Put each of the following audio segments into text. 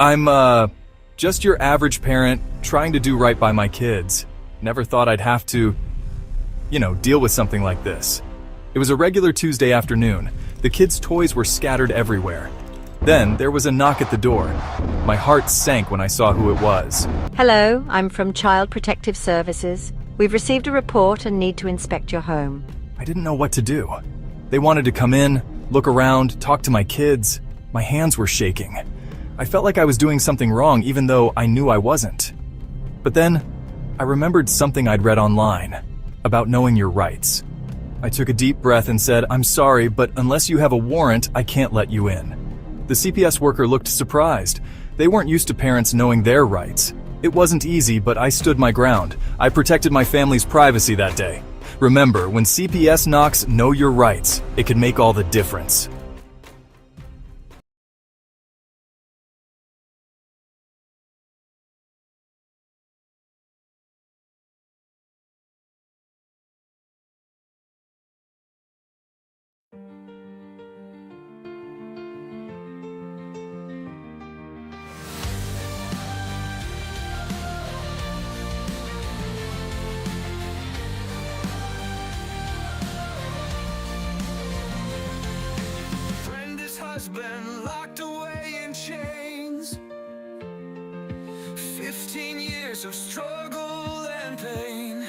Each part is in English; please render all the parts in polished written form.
I'm just your average parent trying to do right by my kids. Never thought I'd have to, deal with something like this. It was a regular Tuesday afternoon. The kids' toys were scattered everywhere. Then there was a knock at the door. My heart sank when I saw who it was. Hello, I'm from Child Protective Services. We've received a report and need to inspect your home. I didn't know what to do. They wanted to come in, look around, talk to my kids. My hands were shaking. I felt like I was doing something wrong even though I knew I wasn't. But then, I remembered something I'd read online about knowing your rights. I took a deep breath and said, "I'm sorry, but unless you have a warrant, I can't let you in." The CPS worker looked surprised. They weren't used to parents knowing their rights. It wasn't easy, but I stood my ground. I protected my family's privacy that day. Remember, when CPS knocks, know your rights. It can make all the difference. Brenda's husband locked away in chains. 15 years of struggle and pain.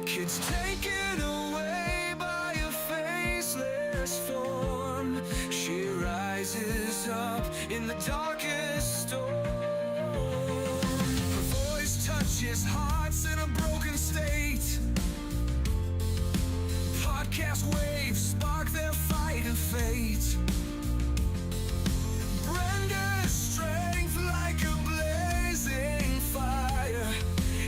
Kids taken away by a faceless form. She rises up in the darkest storm. Her voice touches hearts in a broken state. Podcast waves spark their fight and fate. Brenda's strength like a blazing fire.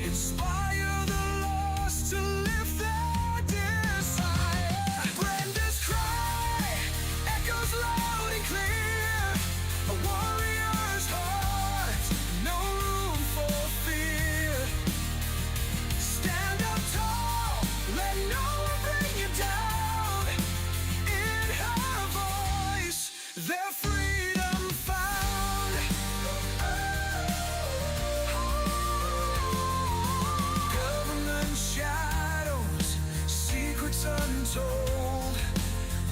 Inspire the lost to lift their desire. Brenda's cry echoes loud and clear. A warrior's heart, no room for fear. Stand up tall, let no one bring you down. In her voice, their freedom found. Government shadows, secrets untold.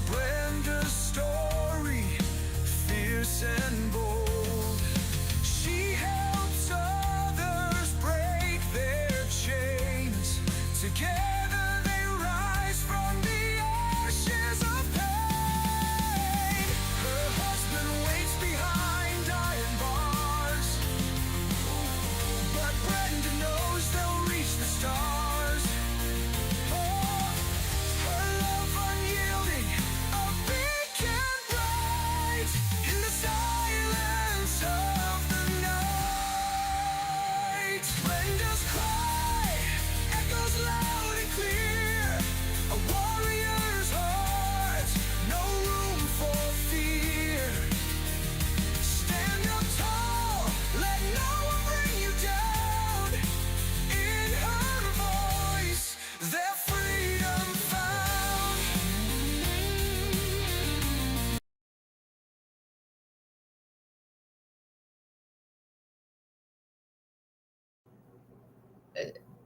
Brenda's story, fierce and bold. She helps others break their chains. Together they rise from the ashes of pain. Her husband waits behind iron bars, but Brenda knows they'll reach the stars. Oh, her love unyielding, a beacon bright in the silence of the night. Brenda's cry echoes loud and clear. A warrior's heart, no room for fear. Stand up tall, let no one bring you down. In her voice, their freedom found.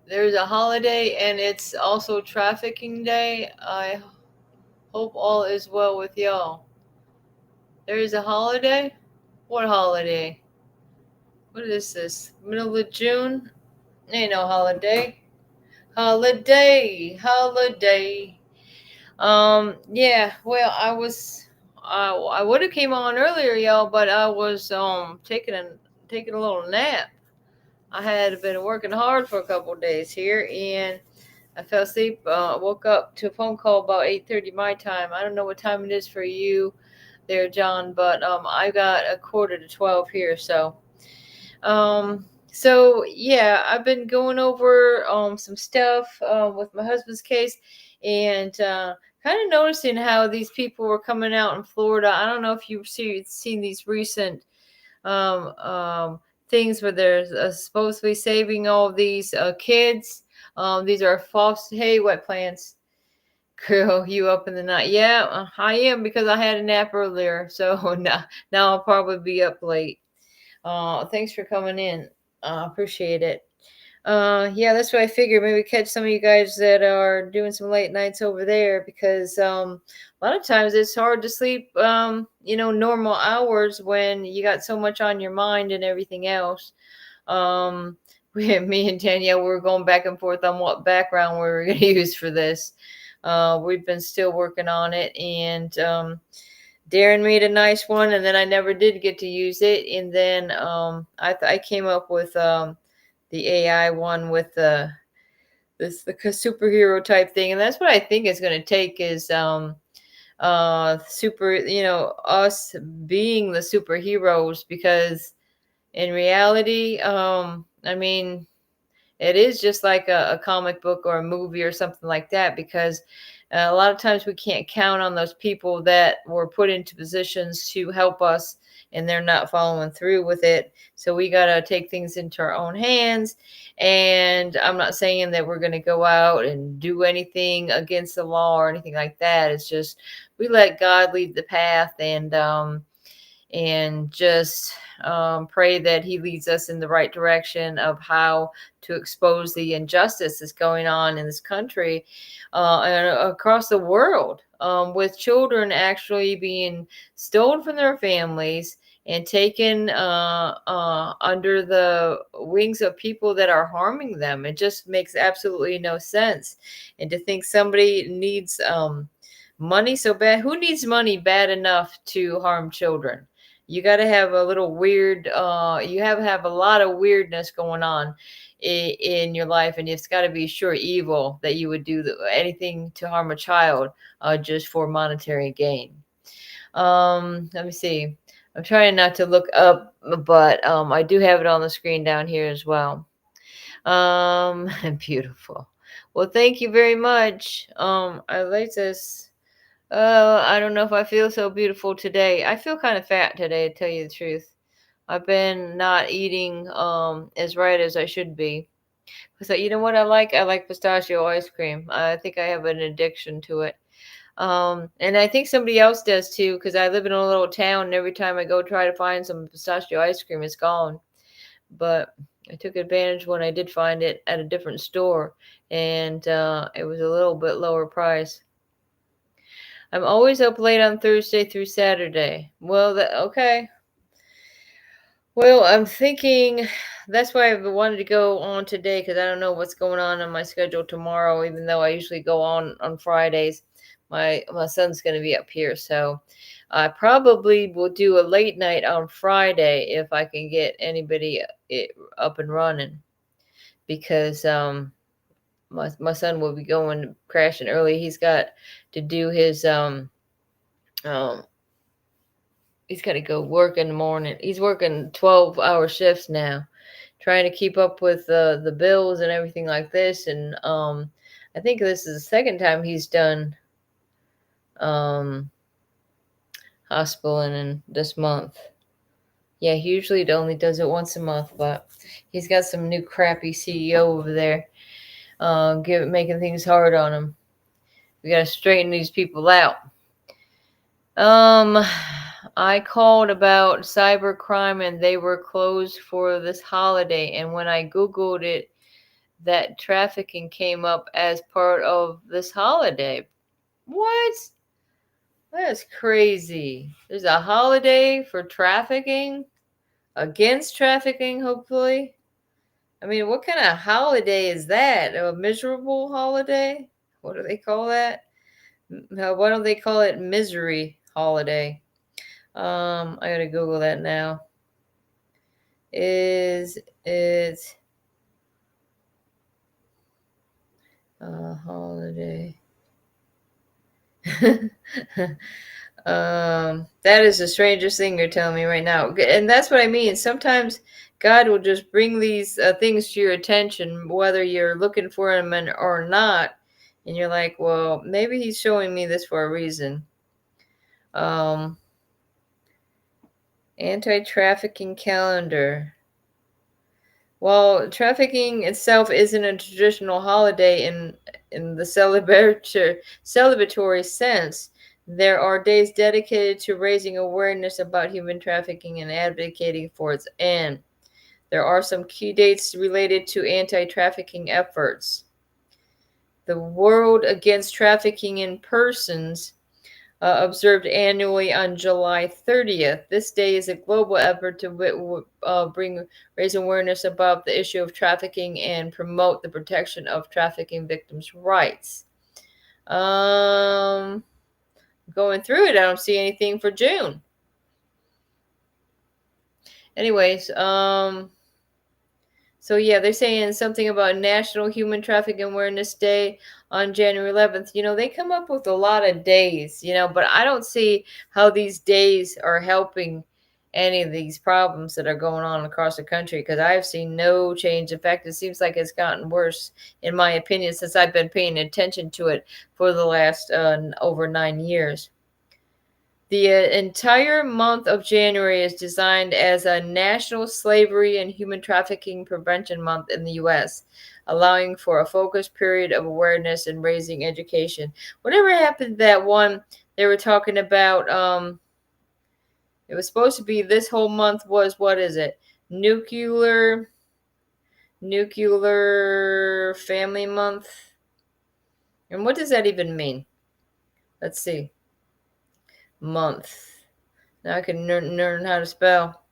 There's a holiday and it's also trafficking day. I hope all is well with y'all. There is a holiday? What holiday? What is this? Middle of June? Ain't no holiday. Holiday. Yeah, well, I would have came on earlier, y'all, but I was taking a little nap. I had been working hard for a couple of days here, and I fell asleep. Woke up to a phone call about 8:30 my time. I don't know what time it is for you there, John, but I got a quarter to 12 here. So yeah, I've been going over some stuff with my husband's case, and kind of noticing how these people were coming out in Florida. I don't know if you've seen these recent things where they're supposedly saving all of these kids. These are false. Hey, wet plants. Curl you up in the night. Yeah, I am because I had a nap earlier. So now I'll probably be up late. Thanks for coming in. Appreciate it. Yeah, that's what I figured. Maybe catch some of you guys that are doing some late nights over there because a lot of times it's hard to sleep, normal hours when you got so much on your mind and everything else. Um, me and Danielle, we were going back and forth on what background we were going to use for this. We've been still working on it, and Darren made a nice one, and then I never did get to use it. And then I came up with the AI one with the superhero type thing, and that's what I think it's going to take is us being the superheroes, because in reality, I mean, it is just like a comic book or a movie or something like that, because a lot of times we can't count on those people that were put into positions to help us and they're not following through with it. So we got to take things into our own hands. And I'm not saying that we're going to go out and do anything against the law or anything like that. It's just we let God lead the path, and just pray that he leads us in the right direction of how to expose the injustice that's going on in this country and across the world, with children actually being stolen from their families and taken under the wings of people that are harming them. It just makes absolutely no sense. And to think somebody needs money so bad. Who needs money bad enough to harm children? You got to have a little weird, you have a lot of weirdness going on in your life, and it's got to be sure evil that you would do anything to harm a child just for monetary gain. Let me see. I'm trying not to look up, but I do have it on the screen down here as well. Beautiful. Well, thank you very much. I like this. I don't know if I feel so beautiful today. I feel kind of fat today, to tell you the truth. I've been not eating as right as I should be. So you know what I like? I like pistachio ice cream. I think I have an addiction to it. And I think somebody else does too, because I live in a little town, and every time I go try to find some pistachio ice cream, it's gone. But I took advantage when I did find it at a different store, and it was a little bit lower price. I'm always up late on Thursday through Saturday. Well, okay. Well, I'm thinking that's why I wanted to go on today, because I don't know what's going on my schedule tomorrow, even though I usually go on Fridays. My son's going to be up here, so I probably will do a late night on Friday if I can get anybody up and running, because my son will be going crashing early. He's got to do his he's got to go work in the morning. He's working 12-hour shifts now, trying to keep up with the bills and everything like this. And I think this is the second time he's done hospitaling in this month. Yeah, he usually only does it once a month, but he's got some new crappy CEO over there making things hard on him. We got to straighten these people out. I called about cybercrime, and they were closed for this holiday. And when I Googled it, that trafficking came up as part of this holiday. What? That's crazy. There's a holiday for trafficking, against trafficking, hopefully. I mean, what kind of holiday is that? A miserable holiday? What do they call that? Why don't they call it misery holiday? I gotta Google that now. Is it a holiday? That is the strangest thing you're telling me right now. And that's what I mean. Sometimes God will just bring these things to your attention, whether you're looking for them or not. And you're like, well, maybe he's showing me this for a reason. Anti-trafficking calendar. While trafficking itself isn't a traditional holiday in the celebratory sense, there are days dedicated to raising awareness about human trafficking and advocating for its end. There are some key dates related to anti-trafficking efforts. The World Against Trafficking in Persons, observed annually on July 30th. This day is a global effort to raise awareness about the issue of trafficking and promote the protection of trafficking victims' rights. Going through it, I don't see anything for June. Anyways, so yeah, they're saying something about National Human Trafficking Awareness Day on January 11th. They come up with a lot of days, but I don't see how these days are helping any of these problems that are going on across the country, because I've seen no change. In fact, it seems like it's gotten worse, in my opinion, since I've been paying attention to it for the last over 9 years. The entire month of January is designed as a National Slavery and Human Trafficking Prevention Month in the U.S., allowing for a focused period of awareness and raising education. Whatever happened to that one they were talking about? It was supposed to be this whole month was, what is it? Nuclear Family Month. And what does that even mean? Let's see. Month. Now I can learn how to spell.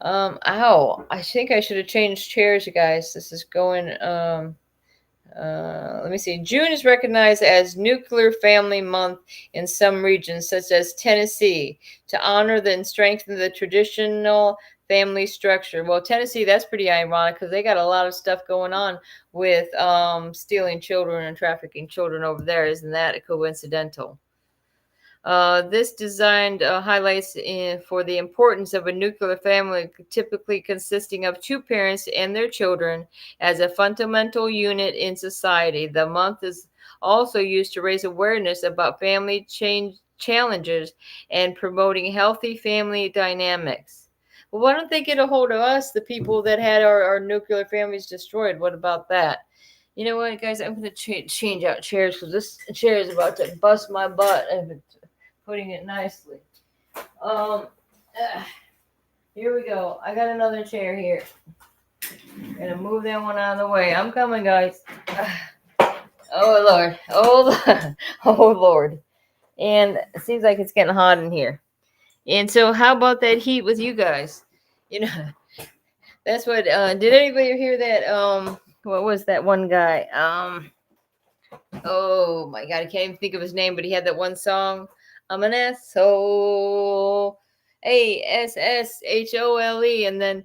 Ow. I think I should have changed chairs, you guys. This is going, let me see. June is recognized as Nuclear Family Month in some regions, such as Tennessee, to honor and strengthen the traditional family structure. Well, Tennessee, that's pretty ironic, because they got a lot of stuff going on with stealing children and trafficking children over there. Isn't that coincidental? This design highlights for the importance of a nuclear family, typically consisting of two parents and their children, as a fundamental unit in society. The month is also used to raise awareness about family challenges and promoting healthy family dynamics. Well, why don't they get a hold of us, the people that had our nuclear families destroyed? What about that? You know what, guys? I'm going to change out chairs, because this chair is about to bust my butt. Putting it nicely. Here we go. I got another chair here. Gonna move that one out of the way. I'm coming, guys. Oh Lord. Oh Lord. And it seems like it's getting hot in here. And so how about that heat with you guys? That's what did anybody hear that? What was that one guy? Oh my god, I can't even think of his name, but he had that one song. I'm an asshole. ASSHOLE. And then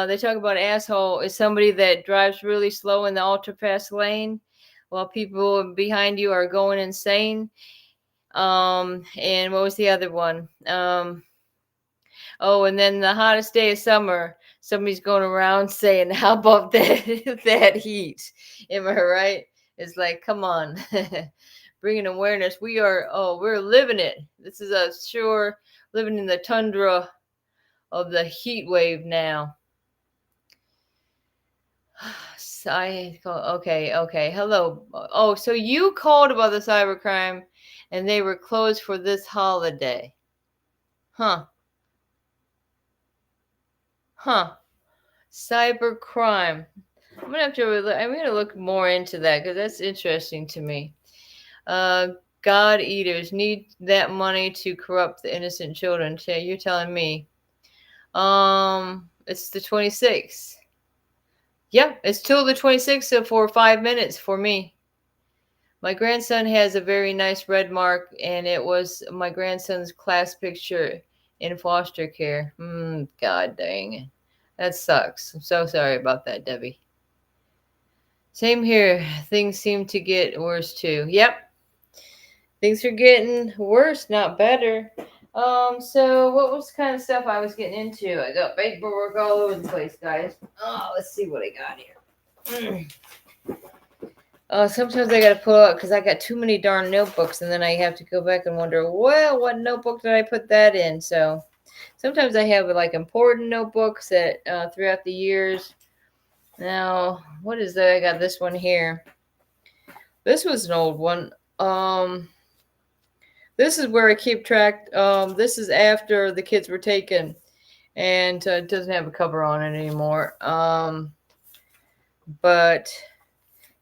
they talk about asshole is somebody that drives really slow in the ultra fast lane while people behind you are going insane. And what was the other one? And then the hottest day of summer, somebody's going around saying, how about that heat? Am I right? It's like, come on. Bringing awareness. We're living it. This is a sure living in the tundra of the heat wave now. Okay. Hello. Oh, so you called about the cybercrime and they were closed for this holiday. Huh. Cybercrime. I'm gonna look more into that, because that's interesting to me. God eaters need that money to corrupt the innocent children. You're telling me. It's the 26th. Yeah, it's till the 26th, so for 5 minutes for me. My grandson has a very nice red mark, and it was my grandson's class picture in foster care. God dang. That sucks. I'm so sorry about that, Debbie. Same here. Things seem to get worse too. Yep. Things are getting worse, not better. So what was kind of stuff I was getting into? I got paperwork all over the place, guys. Let's see what I got here. Sometimes I got to pull out, because I got too many darn notebooks, and then I have to go back and wonder, well, what notebook did I put that in? So, Sometimes I have like important notebooks that throughout the years. Now, what is that? I got this one here. This was an old one. This is where I keep track. This is after the kids were taken, and it doesn't have a cover on it anymore. But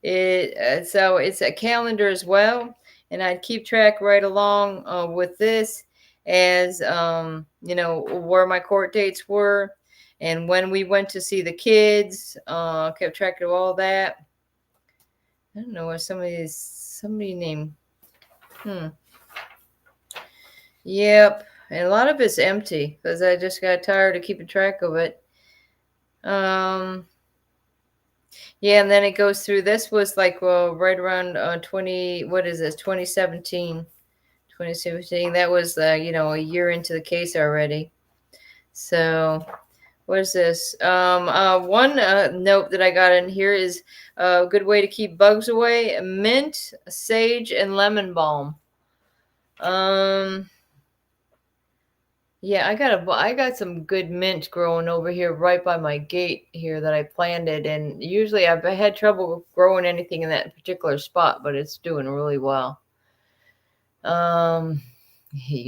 so it's a calendar as well, and I'd keep track right along with this as where my court dates were, and when we went to see the kids. Kept track of all that. I don't know what somebody named. Yep, and a lot of it's empty because I just got tired of keeping track of it. Yeah, and then it goes through. This was like, well, right around 2017. That was a year into the case already. So what is this? One note that I got in here is a good way to keep bugs away: mint, sage, and lemon balm. Yeah, I got some good mint growing over here right by my gate here that I planted, and usually I've had trouble growing anything in that particular spot, but it's doing really well. You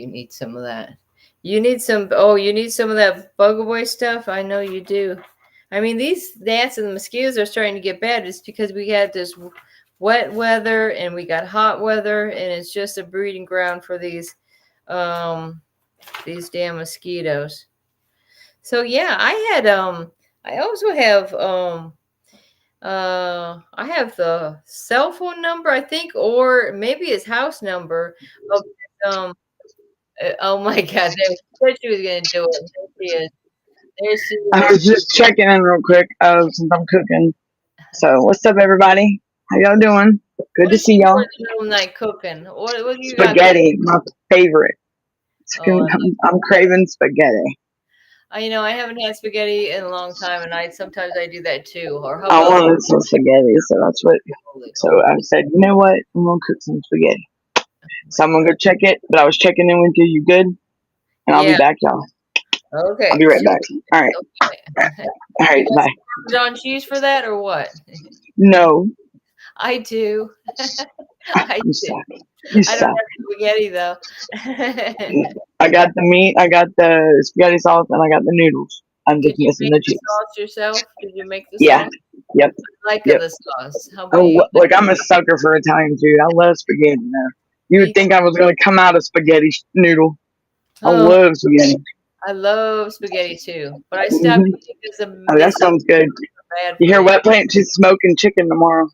need some of that. You need some of that bug away stuff. I know you do. I mean, these gnats and the mosquitoes are starting to get bad. It's because we had this wet weather and we got hot weather, and it's just a breeding ground for these damn mosquitoes. So yeah, I also have I have the cell phone number, I think, or maybe his house number of oh my god, there said she was gonna do it. There she is. There she I is. was just checking in real quick since I'm cooking. So, what's up, everybody? How y'all doing? Good What to is see your y'all. middle night cooking? What do you got? Spaghetti, my favorite. Oh, I'm craving spaghetti. I haven't had spaghetti in a long time, and sometimes I do that too. Or how I about wanted some spaghetti, so that's what. So I said, you know what? I'm gonna cook some spaghetti. So I'm gonna go check it. But I was checking in with you. You good? And I'll be Yeah. back, y'all. I'll Okay. be right back. All right. Okay. All right. You got Bye. some Parmesan cheese for that or what? No, I do. I you do. suck. You I don't suck. have spaghetti though. I got the meat. I got the spaghetti sauce, and I got the noodles. I'm just Did you missing make the the cheese. sauce yourself? Did you make the Yeah. sauce? Yep. I like Yep. the sauce. How about Oh, you? look, I'm a sucker for Italian food. I love spaghetti now. You would Me think I was going to come out of spaghetti noodle. I Oh, love spaghetti. I love spaghetti too, but I stopped Hmm. eating because Oh, that sounds good. bad You for hear you. Wet Plant? She's smoking chicken tomorrow.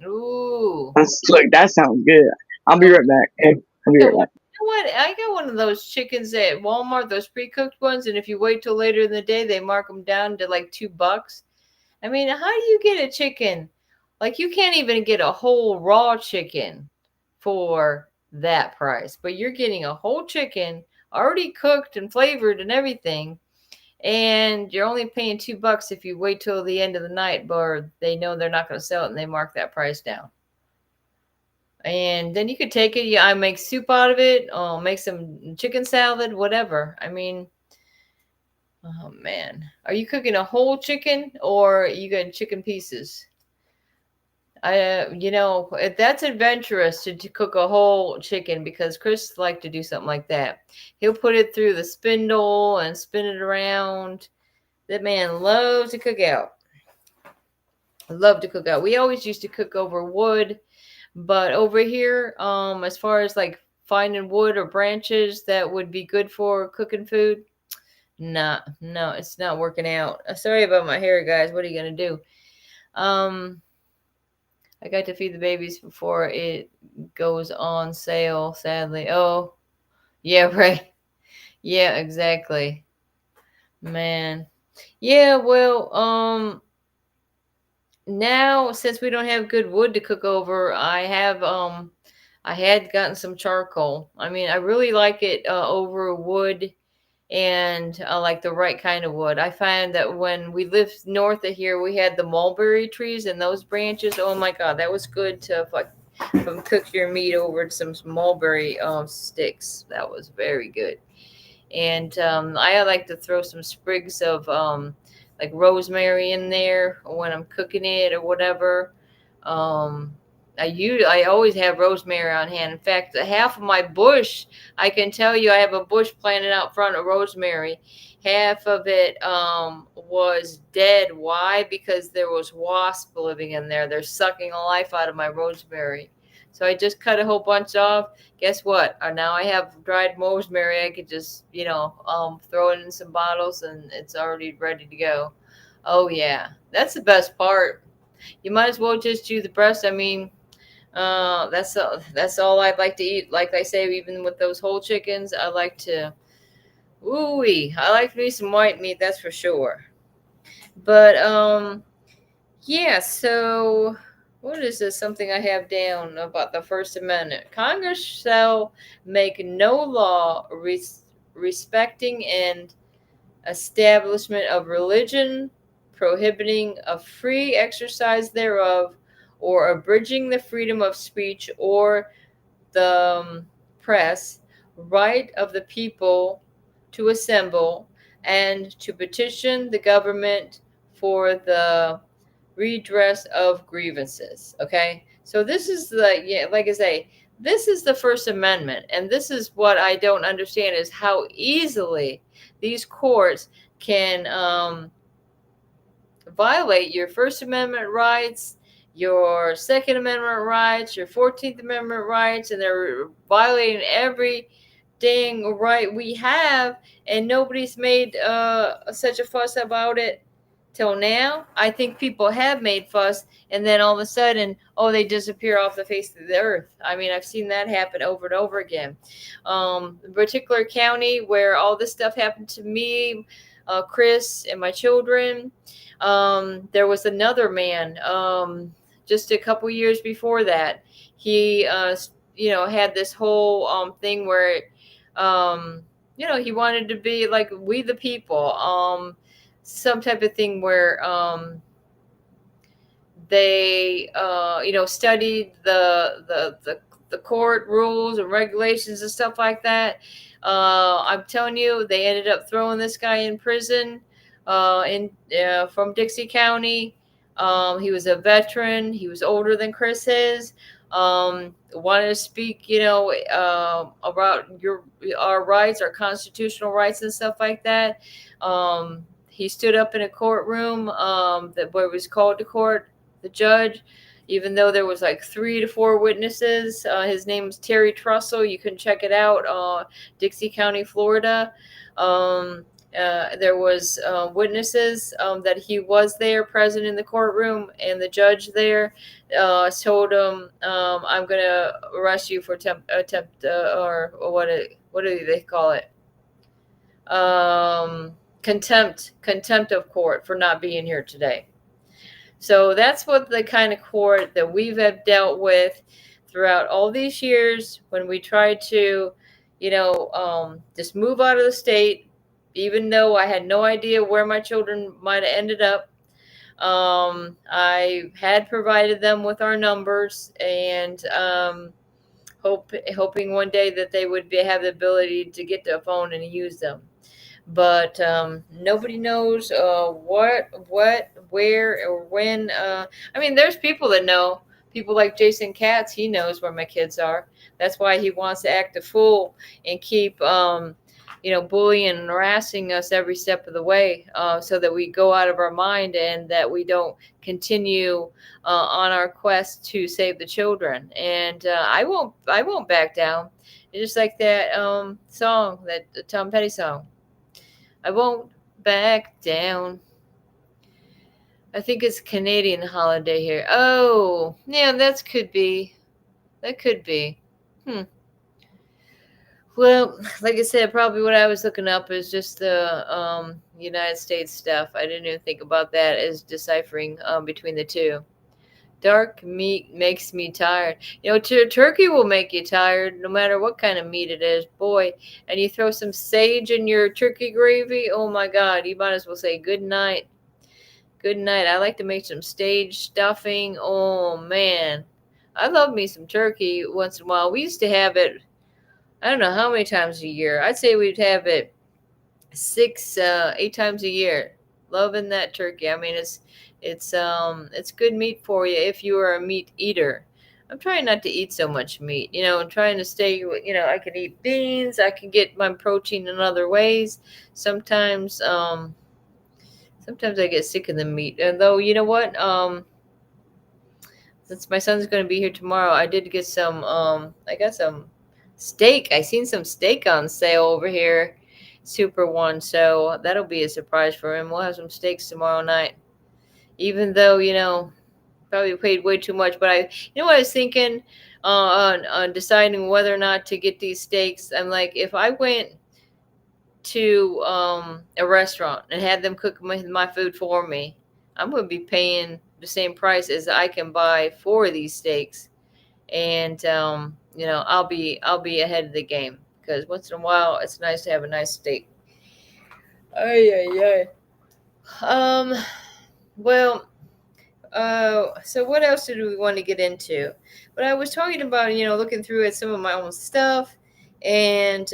Ooh. Look, that sounds good. I'll be Oh, right back. Okay? I'll be you right back. know what? I got one of those chickens at Walmart, those pre-cooked ones, and if you wait till later in the day, they mark them down to like $2. I mean, how do you get a chicken? Like, you can't even get a whole raw chicken for that price, but you're getting a whole chicken already cooked and flavored and everything, and you're only paying $2 if you wait till the end of the night, but they know they're not going to sell it and they mark that price down. And then you could take it. Yeah, I make soup out of it. Make some chicken salad, whatever. I mean, oh man, are you cooking a whole chicken or you got chicken pieces? That's adventurous to cook a whole chicken because Chris liked to do something like that. He'll put it through the spindle and spin it around. That man loves to cook out. Love to cook out. We always used to cook over wood, but over here, as far as like finding wood or branches that would be good for cooking food, nah, no, it's not working out. Sorry about my hair, guys. What are you gonna do? I got to feed the babies before it goes on sale, sadly. Oh, yeah, right. Yeah, exactly. Man. Yeah, well, now since we don't have good wood to cook over, I had gotten some charcoal. I mean, I really like it over wood, and like the right kind of wood. I find that when we lived north of here, we had the mulberry trees and those branches. Oh my God, that was good to like cook your meat over some mulberry sticks. That was very good. And I like to throw some sprigs of like rosemary in there when I'm cooking it or whatever. Um, I always have rosemary on hand. In fact, half of my bush, I can tell you, I have a bush planted out front of rosemary. Half of it was dead. Why? Because there was wasp living in there. They're sucking the life out of my rosemary. So I just cut a whole bunch off. Guess what? Now I have dried rosemary. I could just, throw it in some bottles and it's already ready to go. Oh yeah, that's the best part. You might as well just do the breast. I mean, that's all I'd like to eat. Like I say, even with those whole chickens, I like to. Ooh-wee, I like me some white meat. That's for sure. But yeah. So what is this? Something I have down about the First Amendment. Congress shall make no law respecting and establishment of religion, prohibiting a free exercise thereof, or abridging the freedom of speech or the press, right of the people to assemble and to petition the government for the redress of grievances. Okay, so this is like I say, this is the First Amendment, and this is what I don't understand is how easily these courts can violate your First Amendment rights, your Second Amendment rights, your 14th Amendment rights, and they're violating every dang right we have, and nobody's made such a fuss about it till now. I think people have made fuss, and then all of a sudden, oh, they disappear off the face of the earth. I mean, I've seen that happen over and over again. The particular county where all this stuff happened to me, Chris, and my children, there was another man just a couple years before that. He, had this whole thing where, he wanted to be like we the people. Some type of thing where they studied the court rules and regulations and stuff like that. I'm telling you, they ended up throwing this guy in prison from Dixie County. He was a veteran. He was older than Chris is. Wanted to speak, about our rights, our constitutional rights and stuff like that. He stood up in a courtroom where it was called to court, the judge, even though there was like 3 to 4 witnesses. His name was Terry Trussell. You can check it out, Dixie County, Florida. There was witnesses that he was there present in the courtroom, and the judge there told him, I'm going to arrest you for attempt or what do they call it? Contempt of court for not being here today. So that's what the kind of court that we've have dealt with throughout all these years when we tried to, just move out of the state, even though I had no idea where my children might have ended up. I had provided them with our numbers and hoping one day that they would have the ability to get to a phone and use them. But nobody knows what, where, or when. There's people that know. People like Jason Katz, he knows where my kids are. That's why he wants to act a fool and keep, bullying and harassing us every step of the way, so that we go out of our mind and that we don't continue on our quest to save the children. And I won't back down. It's just like that song, that Tom Petty song. I won't back down. I think it's Canadian holiday here. Oh, yeah, that could be. Well, like I said, probably what I was looking up is just the United States stuff. I didn't even think about that as deciphering between the two. Dark meat makes me tired. Turkey will make you tired no matter what kind of meat it is. Boy, and you throw some sage in your turkey gravy, oh my God, you might as well say good night. Good night. I like to make some sage stuffing. Oh, man. I love me some turkey once in a while. We used to have it, I don't know how many times a year. I'd say we'd have it 8 times a year. Loving that turkey. I mean, it's good meat for you if you are a meat eater. I'm trying not to eat so much meat. I'm trying to stay. I can eat beans. I can get my protein in other ways. Sometimes, sometimes I get sick of the meat. And though, you know what? Since my son's going to be here tomorrow, I did get some. I got some steak. I seen some steak on sale over here, Super One. So that'll be a surprise for him. We'll have some steaks tomorrow night. Even though probably paid way too much, but what I was thinking on deciding whether or not to get these steaks. I'm like, if I went to a restaurant and had them cook my food for me, I'm going to be paying the same price as I can buy for these steaks, and I'll be ahead of the game because once in a while it's nice to have a nice steak. Ay ay ay. Um. Well, so what else did we want to get into? But I was talking about, looking through at some of my own stuff, and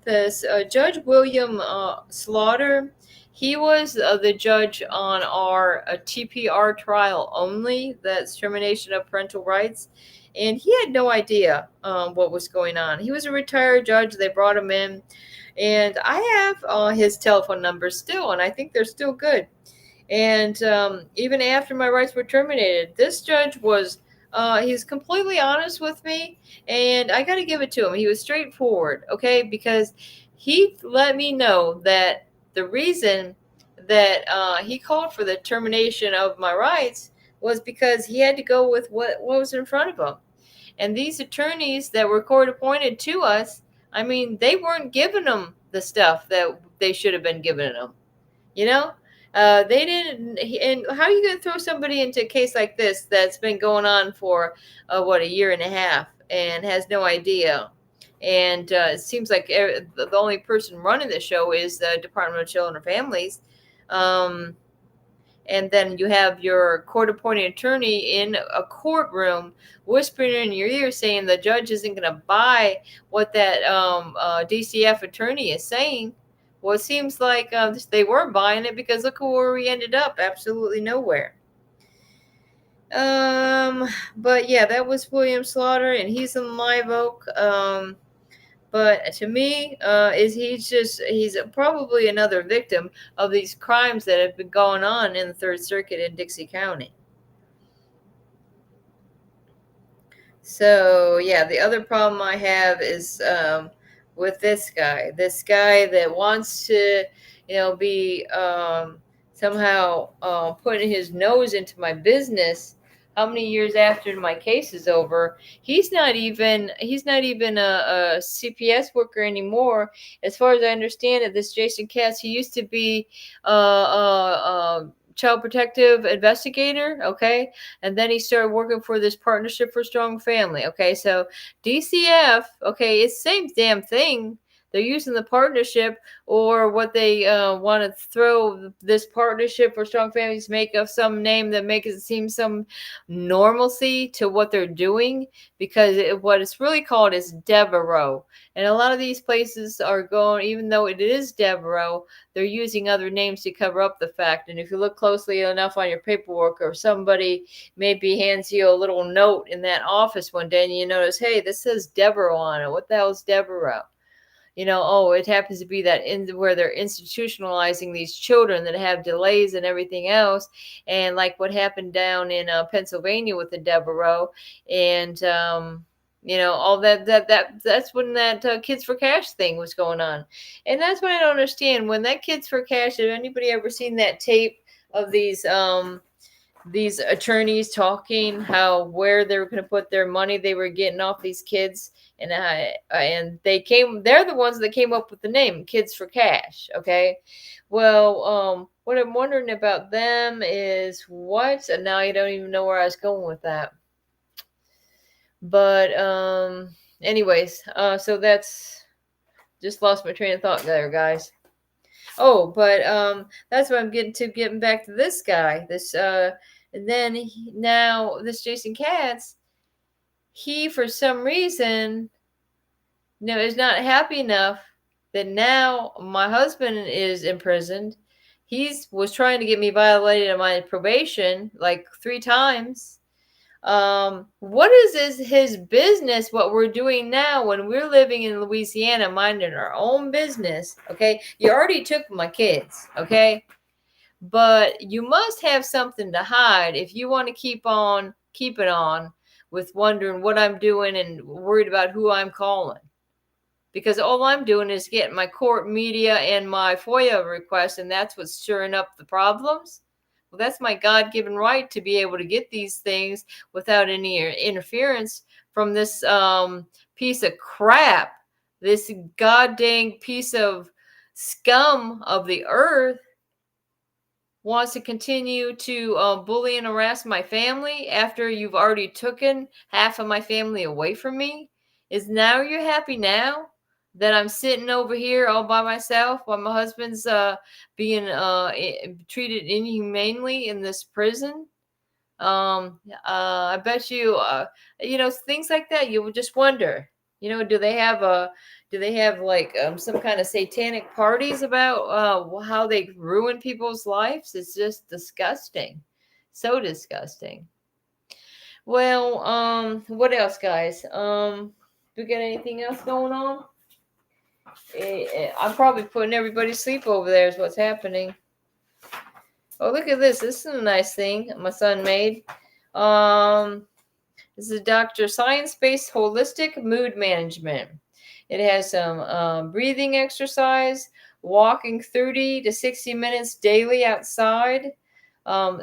this Judge William Slaughter, he was the judge on our TPR trial only, that's termination of parental rights, and he had no idea what was going on. He was a retired judge. They brought him in, and I have his telephone number still, and I think they're still good. And even after my rights were terminated, this judge he's completely honest with me, and I got to give it to him. He was straightforward, okay, because he let me know that the reason that he called for the termination of my rights was because he had to go with what was in front of him. And these attorneys that were court appointed to us, I mean, they weren't giving them the stuff that they should have been giving them, you know? They didn't. And how are you going to throw somebody into a case like this that's been going on for a year and a half and has no idea? And it seems like the only person running the show is the Department of Children and Families. And then you have your court-appointed attorney in a courtroom whispering in your ear saying the judge isn't going to buy what that DCF attorney is saying. Well, it seems like they were buying it, because look where we ended up. Absolutely nowhere. But yeah, that was William Slaughter, and he's in Live Oak. But to me, he's probably another victim of these crimes that have been going on in the Third Circuit in Dixie County. So yeah, the other problem I have is with this guy that wants to, be somehow putting his nose into my business. How many years after my case is over? He's not even a CPS worker anymore. As far as I understand it, this Jason Katz, he used to be child protective investigator, okay, and then he started working for this Partnership for Strong Family, okay. So DCF, okay, it's the same damn thing. They're using the partnership, or what they want to throw this Partnership for Strong Families, make up some name that makes it seem some normalcy to what they're doing, because what it's really called is Devereaux. And a lot of these places are going, even though it is Devereaux, they're using other names to cover up the fact. And if you look closely enough on your paperwork, or somebody maybe hands you a little note in that office one day and you notice, hey, this says Devereaux on it. What the hell is Devereaux? It happens to be that where they're institutionalizing these children that have delays and everything else. And like what happened down in Pennsylvania with the Devereaux, and all that's when that Kids for Cash thing was going on. And that's what I don't understand. When that Kids for Cash, have anybody ever seen that tape of these attorneys talking where they were going to put their money they were getting off these kids? And they're the ones that came up with the name Kids for Cash. Okay. Well, what I'm wondering about them is and now I don't even know where I was going with that. But, anyways, so that's just lost my train of thought there, guys. Oh, but, that's what I'm getting back to this guy, and then now this Jason Katz, he, for some reason, is not happy enough that now my husband is imprisoned. He was trying to get me violated of my probation like 3 times. What is his business what we're doing now when we're living in Louisiana minding our own business? Okay, you already took my kids, okay, but you must have something to hide if you want to keep on keeping on with wondering what I'm doing and worried about who I'm calling, because all I'm doing is getting my court media and my FOIA requests, and that's what's stirring up the problems. Well, that's my God-given right to be able to get these things without any interference from this piece of crap, this goddamn piece of scum of the earth wants to continue to bully and harass my family after you've already taken half of my family away from me. Is now you're happy now that I'm sitting over here all by myself while my husband's being treated inhumanely in this prison? I bet you, things like that. You would just wonder, do they have like some kind of satanic parties about how they ruin people's lives? It's just disgusting, so disgusting. Well, what else, guys? We got anything else going on? I'm probably putting everybody to sleep over there. Is what's happening. Oh, look at this. This is a nice thing my son made. This is Dr. Science-Based Holistic Mood Management. It has some breathing exercise, walking 30 to 60 minutes daily outside.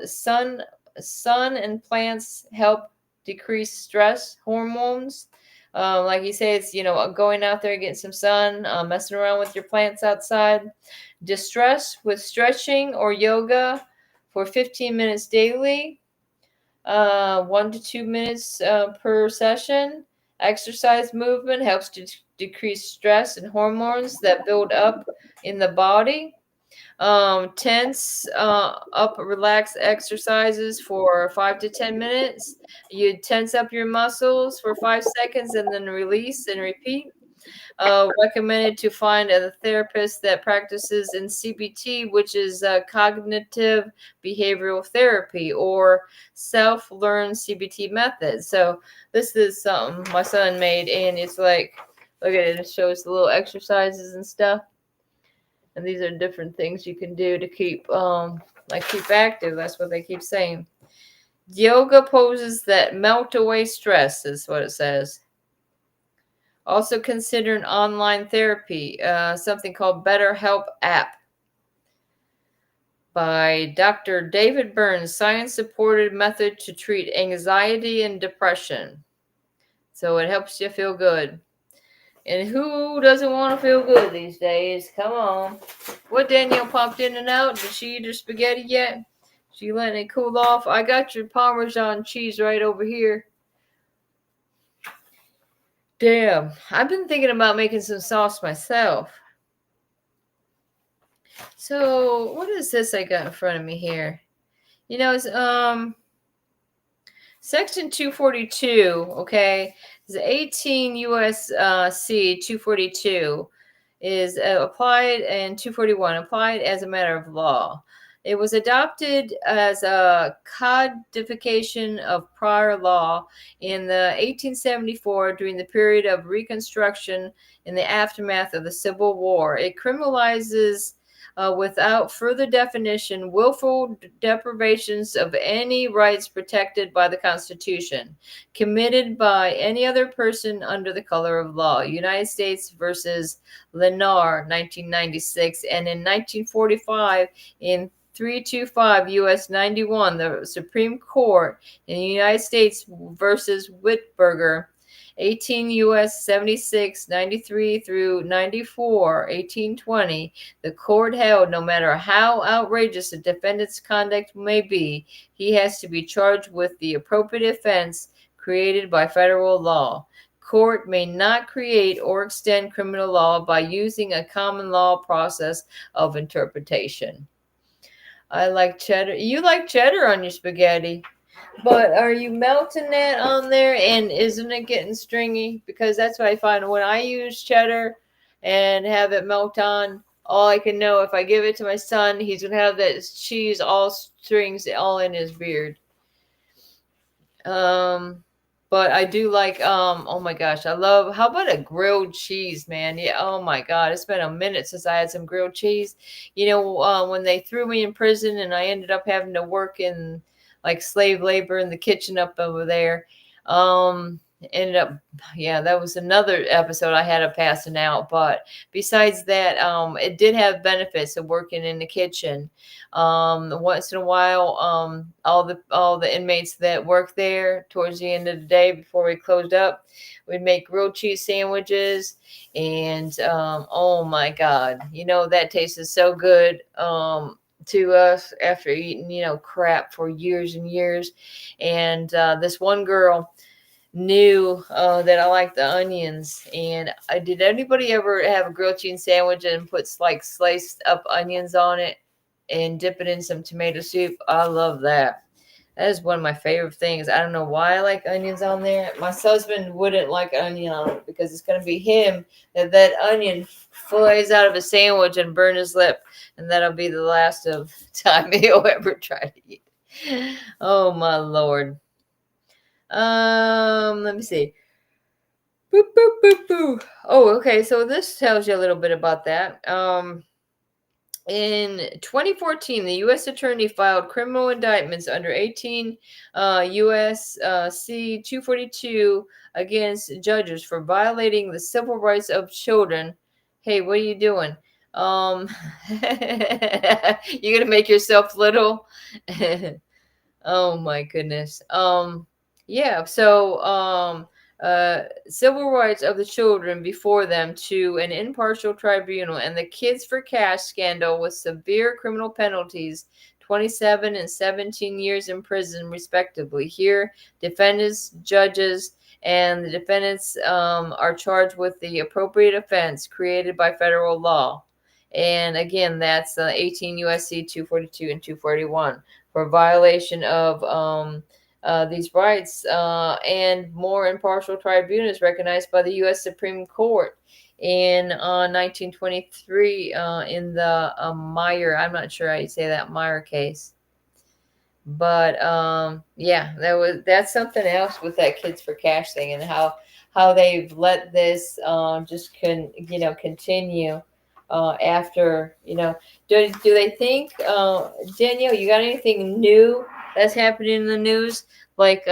Sun and plants help decrease stress hormones. Like he says, going out there, getting some sun, messing around with your plants outside. Distress with stretching or yoga for 15 minutes daily, 1 to 2 minutes per session. Exercise movement helps to decrease stress and hormones that build up in the body. Tense up relax exercises for 5 to 10 minutes. You tense up your muscles for 5 seconds and then release and repeat. Recommended to find a therapist that practices in CBT, which is cognitive behavioral therapy, or self-learned CBT method. So this is something my son made, and it's like, look at it, it shows the little exercises and stuff. And these are different things you can do to keep keep active. That's what they keep saying. Yoga poses that melt away stress is what it says. Also consider an online therapy, something called BetterHelp app by Dr. David Burns, science-supported method to treat anxiety and depression. So it helps you feel good. And who doesn't want to feel good these days? Come on. What, Danielle popped in and out? Did she eat her spaghetti yet? She letting it cool off? I got your Parmesan cheese right over here. Damn, I've been thinking about making some sauce myself. So what is this I got in front of me here? It's Section 242, okay? It's 18 U.S.C. 242 is applied, and 241 applied as a matter of law. It was adopted as a codification of prior law in the 1874 during the period of Reconstruction in the aftermath of the Civil War. It criminalizes without further definition, willful deprivations of any rights protected by the Constitution, committed by any other person under the color of law. United States versus Lenar, 1996, and in 1945, in 325 U.S. 91, the Supreme Court in the United States versus Whitberger, 18 U.S. 76, 93 through 94, 1820, the court held no matter how outrageous a defendant's conduct may be, he has to be charged with the appropriate offense created by federal law. Court may not create or extend criminal law by using a common law process of interpretation. I like cheddar. You like cheddar on your spaghetti. But are you melting that on there, and isn't it getting stringy? Because that's what I find when I use cheddar and have it melt on. All I can know, if I give it to my son, he's gonna have that cheese all strings all in his beard. But I do like, oh my gosh, I love, how about a grilled cheese, man? Yeah, oh my God, it's been a minute since I had some grilled cheese. You know, when they threw me in prison and I ended up having to work in like slave labor in the kitchen up over there, ended up, yeah, that was another episode I had of passing out. But besides that, it did have benefits of working in the kitchen. Once in a while, all the inmates that work there towards the end of the day before we closed up, we'd make grilled cheese sandwiches, and oh my God, you know, that tasted so good. To us after eating, you know, crap for years and years. And this one girl knew that I liked the onions. And did anybody ever have a grilled cheese sandwich and put like sliced up onions on it and dip it in some tomato soup? I love that. That is one of my favorite things. I don't know why I like onions on there. My husband wouldn't like onion on it because it's going to be him that onion flies out of a sandwich and burn his lip. And that'll be the last of time he'll ever try to eat. Oh, my Lord. Let me see. Boop, boop, boop, boop. Oh, okay. So this tells you a little bit about that. In 2014, the U.S. Attorney filed criminal indictments under 18 U.S.C. 242 against judges for violating the civil rights of children. Hey, what are you doing? You're gonna make yourself little. Oh my goodness. Yeah, so civil rights of the children before them to an impartial tribunal, and the Kids for Cash scandal with severe criminal penalties, 27 and 17 years in prison respectively. Here, defendants, judges, and the defendants are charged with the appropriate offense created by federal law. And again, that's 18 USC 242 and 241 for violation of these rights, and more impartial tribunals recognized by the U.S. Supreme Court in 1923 in the Meyer, I'm not sure how you say that, Meyer case. But yeah, that's something else with that Kids for Cash thing, and how they've let this continue after, do they think, Danielle, you got anything new that's happening in the news, like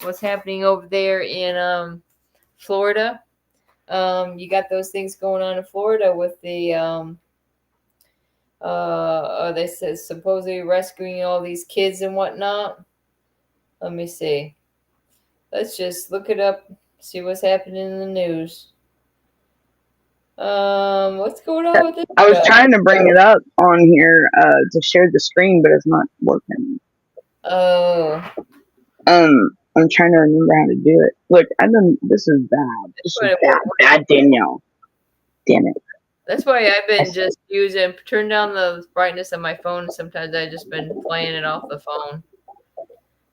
what's happening over there in Florida? You got those things going on in Florida with the they said supposedly rescuing all these kids and whatnot. Let me see. Let's just look it up, see what's happening in the news. What's going on with this I was guy? trying to bring it up on here to share the screen, but it's not working. Oh, I'm trying to remember how to do it. Look, this is bad. This is bad, Danielle. Damn it. that's why I've been just using, turn down the brightness of my phone. Sometimes I've just been playing it off the phone.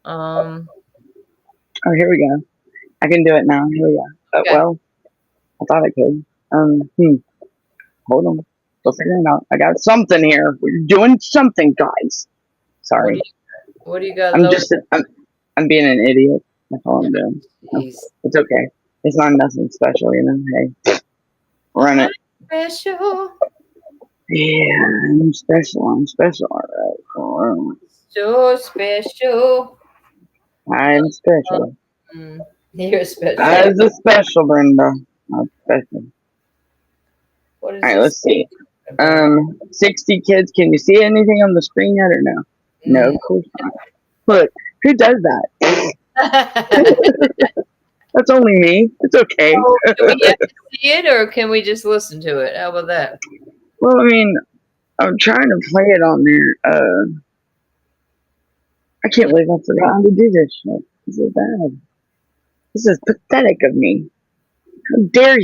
Oh, here we go. I can do it now. Here we go. Okay. Well, I thought I could. Hold on. Still figuring it out. I got something here. We're doing something, guys. Sorry. What do you got? I'm being an idiot. That's all I'm doing. Jeez. It's okay. It's not nothing special, Hey, run it. Special. Yeah, I'm special. All right. So special. I'm special. You're special. As a special, Brenda. Not special. What is All right, this? let's see. 60 kids. Can you see anything on the screen yet or no? No, of course not. Look, who does that? That's only me. It's okay. Do we have to see it, or can we just listen to it? How about that? Well, I mean, I'm trying to play it on there. I can't believe I forgot how to do this shit. This is bad. This is pathetic of me. How dare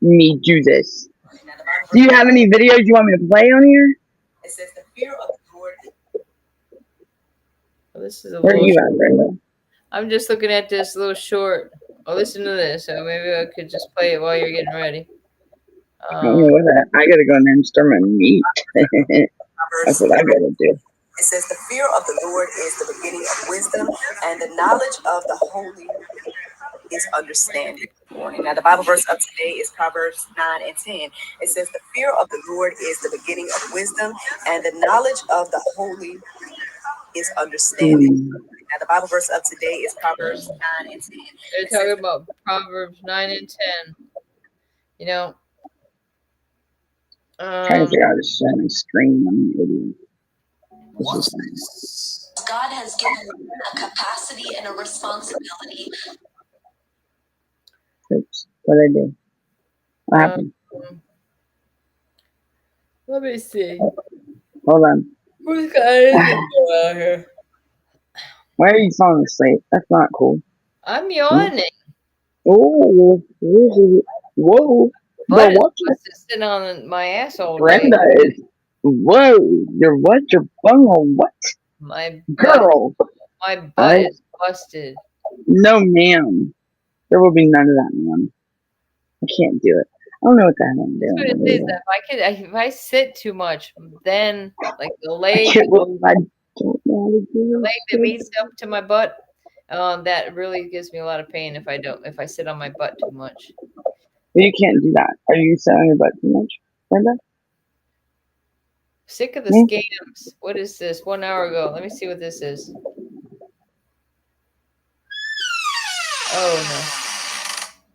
me do this? Do you have any videos you want me to play on here? It says the fear of the Lord. Well, this is a Where are little. you at, Brenda? I'm just looking at this little short. Oh, listen to this. So maybe I could just play it while you're getting ready. I don't know what I gotta go in there and stir my meat. That's what I gotta do. It says, the fear of the Lord is the beginning of wisdom, and the knowledge of the holy is understanding. Now, the Bible verse of today is Proverbs 9 and 10. It says, the fear of the Lord is the beginning of wisdom, and the knowledge of the holy is understanding. Now, the Bible verse of today is Proverbs 9 and 10. They're talking about Proverbs 9 and 10. You know, Trying to figure out how to share my screen. I'm an idiot. God has given me a capacity and a responsibility. Oops. What did I do? What happened? Let me see. Hold on. Who's got anything going on here? Why are you falling asleep? That's not cool. I'm yawning. Oh, whoa. But Watch it's sitting on my ass all day. Brenda is. Whoa. Your what? Your bunghole? What? My Girl. My butt is busted. No, ma'am. There will be none of that, ma'am. I can't do it. I don't know what the hell I'm doing. That's what it is. If I sit too much, then like the leg that meets up to my butt, that really gives me a lot of pain if I sit on my butt too much. You can't do that. Are you sitting on your butt too much, Brenda? Sick of the scams. What is this? 1 hour ago. Let me see what this is. Oh no.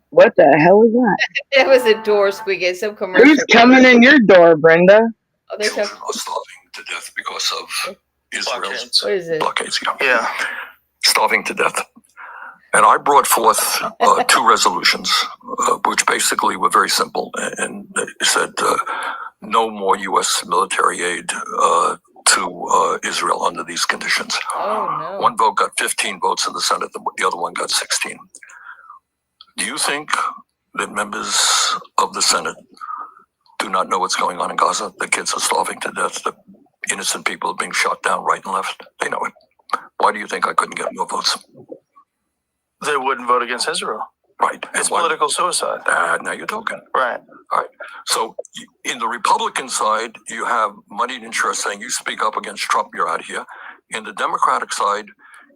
What the hell was that? That was a door squeaking. Some commercial. Who's coming in your door, Brenda? Oh, they're Children are starving to death because of Israel's What is it? blockades. Yeah, starving to death. And I brought forth 2 resolutions, which basically were very simple, and said no more U.S. military aid to Israel under these conditions. Oh, no. One vote got 15 votes in the Senate, the other one got 16. Do you think that members of the Senate do not know what's going on in Gaza? The kids are starving to death. The innocent people are being shot down right and left. They know it. Why do you think I couldn't get more votes? They wouldn't vote against Israel. Right. It's political suicide. Now you're talking. Right. All right. So in the Republican side, you have moneyed interests saying you speak up against Trump, you're out of here. In the Democratic side,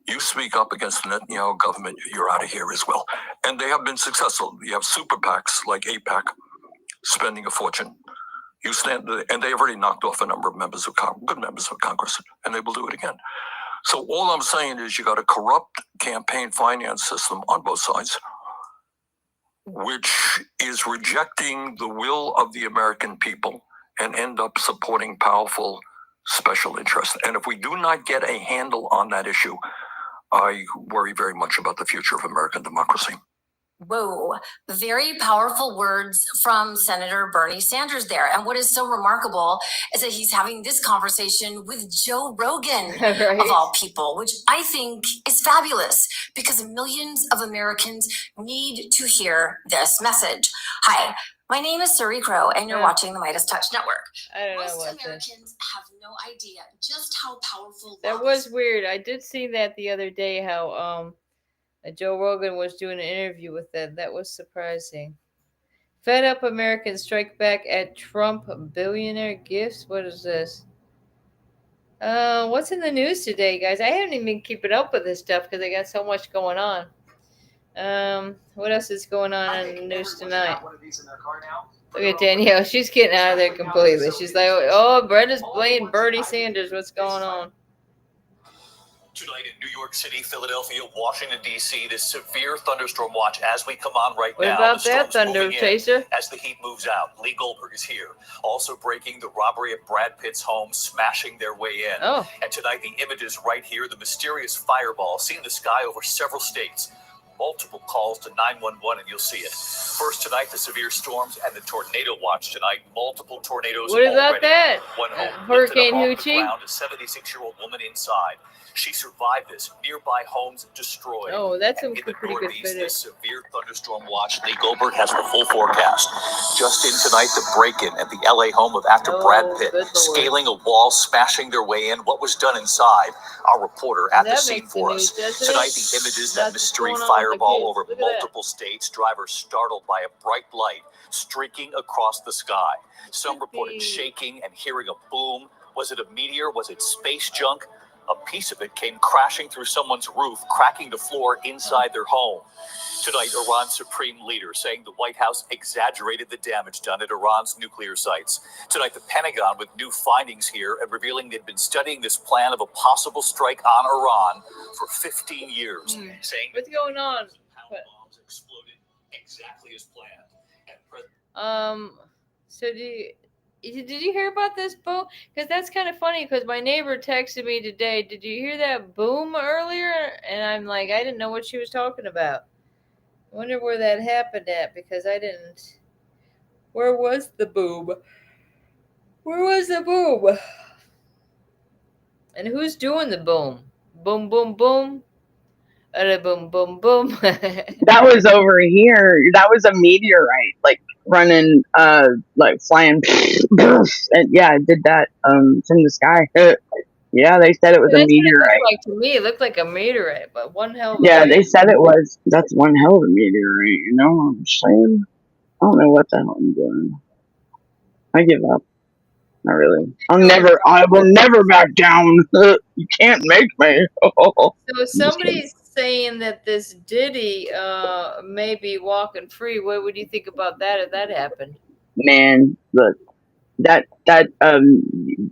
you speak up against the Netanyahu government, you're out of here as well. And they have been successful. You have super PACs like AIPAC spending a fortune. You stand, and they have already knocked off a number of members of good members of Congress, and they will do it again. So all I'm saying is you got a corrupt campaign finance system on both sides, which is rejecting the will of the American people and end up supporting powerful special interests. And if we do not get a handle on that issue, I worry very much about the future of American democracy. Whoa, very powerful words from Senator Bernie Sanders there. And what is so remarkable is that he's having this conversation with Joe Rogan, Right. of all people, which I think is fabulous because millions of Americans need to hear this message. Hi, my name is Suri Crow, and you're watching the Midas Touch Network. I don't know Most what Americans have no idea just how powerful that was weird. I did see that the other day, how Joe Rogan was doing an interview with them. That was surprising. Fed up Americans strike back at Trump billionaire gifts. What is this? What's in the news today, guys? I haven't even been keeping up with this stuff because I got so much going on. What else is going on in the news tonight? Look at Danielle. She's getting out of there completely. She's like, oh, Brenda's playing Bernie Sanders. What's going on? Tonight in New York City, Philadelphia, Washington, D.C., this severe thunderstorm watch as we come on right now. What about that thunder chaser? As the heat moves out, Lee Goldberg is here. Also breaking the robbery at Brad Pitt's home, smashing their way in. Oh. And tonight, the images right here, the mysterious fireball seen in the sky over several states. Multiple calls to 911 and you'll see it. First tonight, the severe storms and the tornado watch tonight. Multiple tornadoes. What about already. that? One home Hurricane lifted up off the Hoochie? ground, a 76-year-old woman inside. She survived this. Nearby homes destroyed. Oh, that's some in the pretty good Northeast, footage. this severe thunderstorm watch. Lee Goldberg has the full forecast. Just in tonight, the break-in at the LA home of actor Brad Pitt, good Lord. scaling a wall, smashing their way in. What was done inside? Our reporter at the That scene makes for the us. news, doesn't Tonight, it? the images, That's that mystery what's going on with the fireball kids. over Look at that. multiple states. Drivers startled by a bright light. streaking across the sky. Some reported shaking and hearing a boom. Was it a meteor? Was it space junk? A piece of it came crashing through someone's roof, cracking the floor inside their home. Tonight, Iran's supreme leader saying the White House exaggerated the damage done at Iran's nuclear sites. Tonight, the Pentagon with new findings here and revealing they'd been studying this plan of a possible strike on Iran for 15 years, saying what's going on? bombs exploded exactly as planned. So did you hear about this boom? Because that's kind of funny. Because my neighbor texted me today. Did you hear that boom earlier? And I'm like, I didn't know what she was talking about. I wonder where that happened at, because I didn't. Where was the boom? Where was the boom? And who's doing the boom? Boom, boom, boom. Boom, boom, boom. That was over here. That was a meteorite, like running, like flying, and yeah, it did that from the sky. Yeah, they said it was a That's what it meteorite. looked like to me. It looked like a meteorite, but one hell of a Yeah, they said it was. That's one hell of a meteorite. You know what I'm saying? I don't know what the hell I'm doing. I give up. Not really. I will never back down. You can't make me. So somebody's saying that this Diddy may be walking free. What would you think about that if that happened? Man, look, that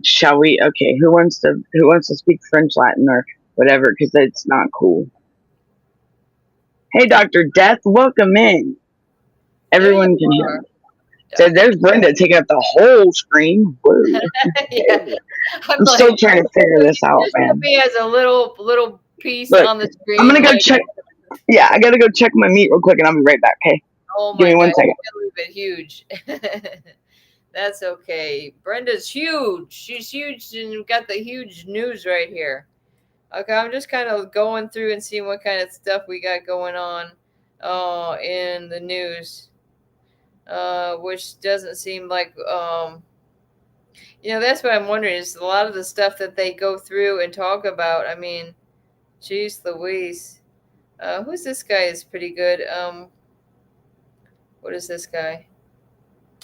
shall we? Okay, who wants to speak French, Latin, or whatever? Because it's not cool. Hey, Dr. Death, welcome in. Everyone can hear me. So there's Brenda taking up the whole screen. Yeah. I'm still trying to figure this out, man. He has a little piece Look, on the screen. I'm gonna go check. Yeah, I gotta go check my meat real quick, and I'll be right back. Okay. Oh my Give me 1 God, second. it's huge. That's okay. Brenda's huge. She's huge, and we've got the huge news right here. Okay, I'm just kind of going through and seeing what kind of stuff we got going on in the news. Which doesn't seem like, that's what I'm wondering, is a lot of the stuff that they go through and talk about. I mean, geez Louise. Who's this guy is pretty good. What is this guy?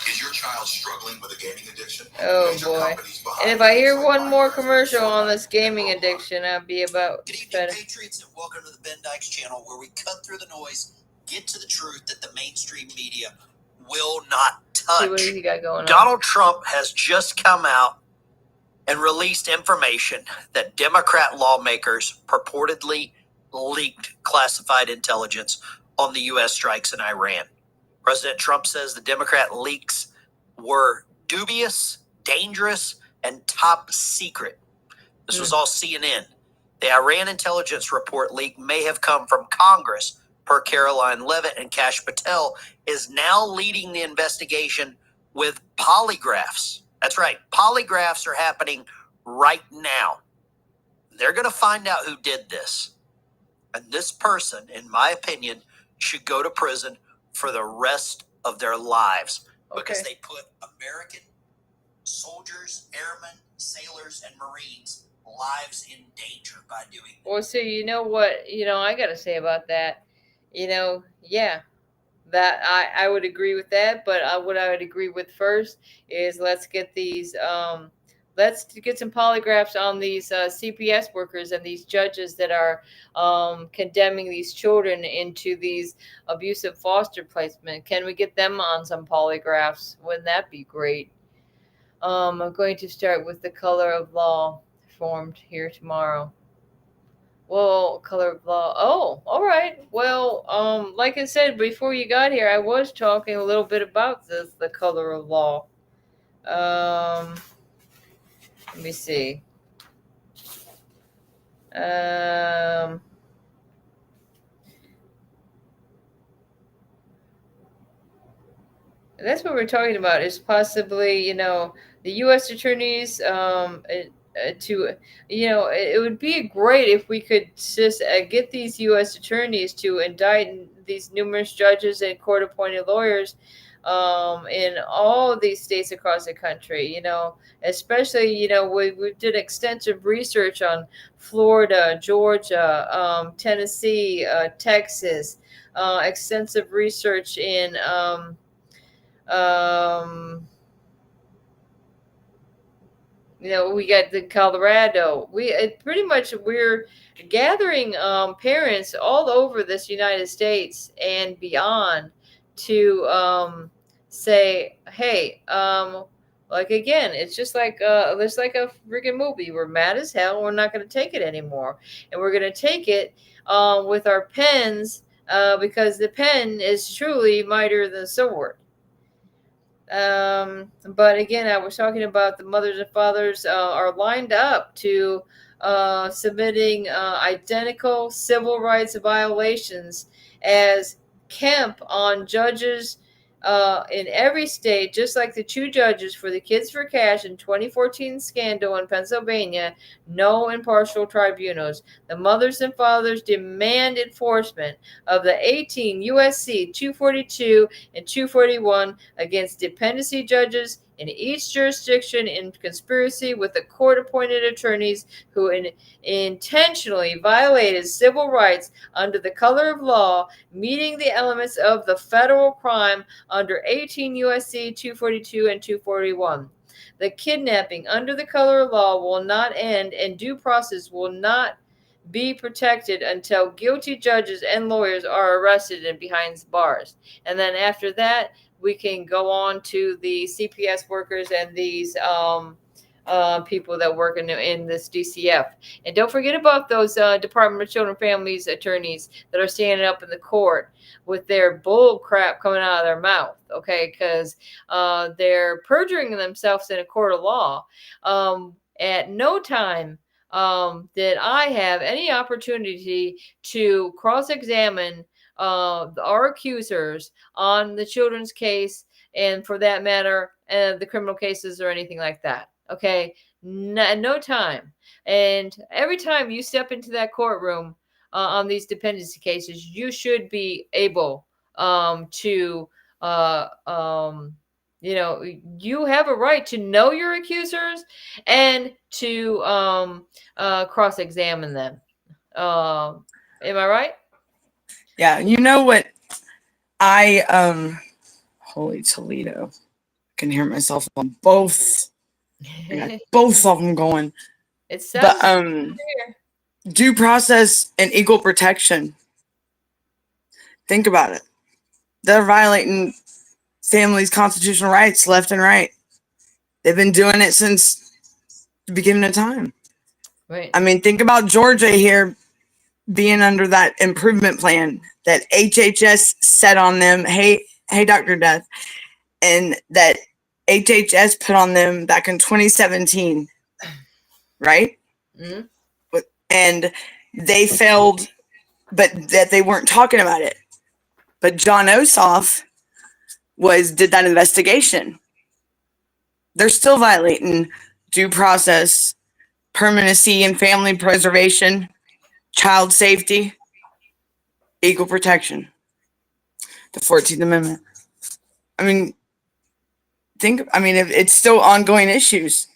Is your child struggling with a gaming addiction? Oh boy. And if I hear one more commercial on this gaming addiction, I'll be about Good evening, Patriots, and welcome to the Ben Dykes channel, where we cut through the noise, get to the truth that the mainstream media will not touch. See, what has he got going on? Donald Trump has just come out and released information that Democrat lawmakers purportedly leaked classified intelligence on the U.S. strikes in Iran. President Trump says the Democrat leaks were dubious, dangerous, and top secret. This was all CNN. The Iran intelligence report leak may have come from Congress, per Caroline Levitt, and Kash Patel is now leading the investigation with polygraphs. That's right. Polygraphs are happening right now. They're going to find out who did this. And this person, in my opinion, should go to prison for the rest of their lives because they put American soldiers, airmen, sailors, and Marines' lives in danger by doing that. Well, so you know what, I got to say about that, that I would agree with that. But what I would agree with first is let's get these, let's get some polygraphs on these CPS workers and these judges that are condemning these children into these abusive foster placement. Can we get them on some polygraphs? Wouldn't that be great? I'm going to start with the color of law formed here tomorrow. Well, color of law. Oh, all right. Well, like I said before you got here, I was talking a little bit about the color of law. Let me see. That's what we're talking about, is possibly, the U.S. attorneys it would be great if we could just get these U.S. attorneys to indict these numerous judges and court-appointed lawyers in all of these states across the country, especially, we did extensive research on Florida, Georgia, Tennessee, Texas, extensive research in We got the Colorado. Pretty much we're gathering parents all over this United States and beyond to say, hey, like again, it's just like it's like a freaking movie. We're mad as hell. We're not going to take it anymore, and we're going to take it with our pens because the pen is truly mightier than the sword. But again, I was talking about the mothers and fathers are lined up to submitting identical civil rights violations as Kemp on judges in every state, just like the two judges for the Kids for Cash in 2014 scandal in Pennsylvania, no impartial tribunals. The mothers and fathers demand enforcement of the 18 USC 242 and 241 against dependency judges in each jurisdiction in conspiracy with the court-appointed attorneys who intentionally violated civil rights under the color of law, meeting the elements of the federal crime under 18 USC 242 and 241. The kidnapping under the color of law will not end, and due process will not be protected until guilty judges and lawyers are arrested and behind bars. And then after that, we can go on to the CPS workers and these people that work in this DCF. And don't forget about those Department of Children and Families attorneys that are standing up in the court with their bull crap coming out of their mouth, okay? Because they're perjuring themselves in a court of law. At no time did I have any opportunity to cross-examine our accusers on the children's case, and for that matter, the criminal cases or anything like that. Okay, no time. And every time you step into that courtroom on these dependency cases, you should be able to, you have a right to know your accusers and to cross-examine them. Am I right? Yeah, you know what? Holy Toledo. I can hear myself on both. I got both of them going. It sounds but due process and equal protection. Think about it. They're violating families' constitutional rights left and right. They've been doing it since the beginning of time. Right. I mean, think about Georgia here being under that improvement plan that HHS set on them. Hey, Dr. Death. And that HHS put on them back in 2017. Right? Mm-hmm. And they failed, but that they weren't talking about it. But John Ossoff did that investigation. They're still violating due process, permanency and family preservation, child safety, equal protection, the 14th Amendment. I mean, it's still ongoing issues.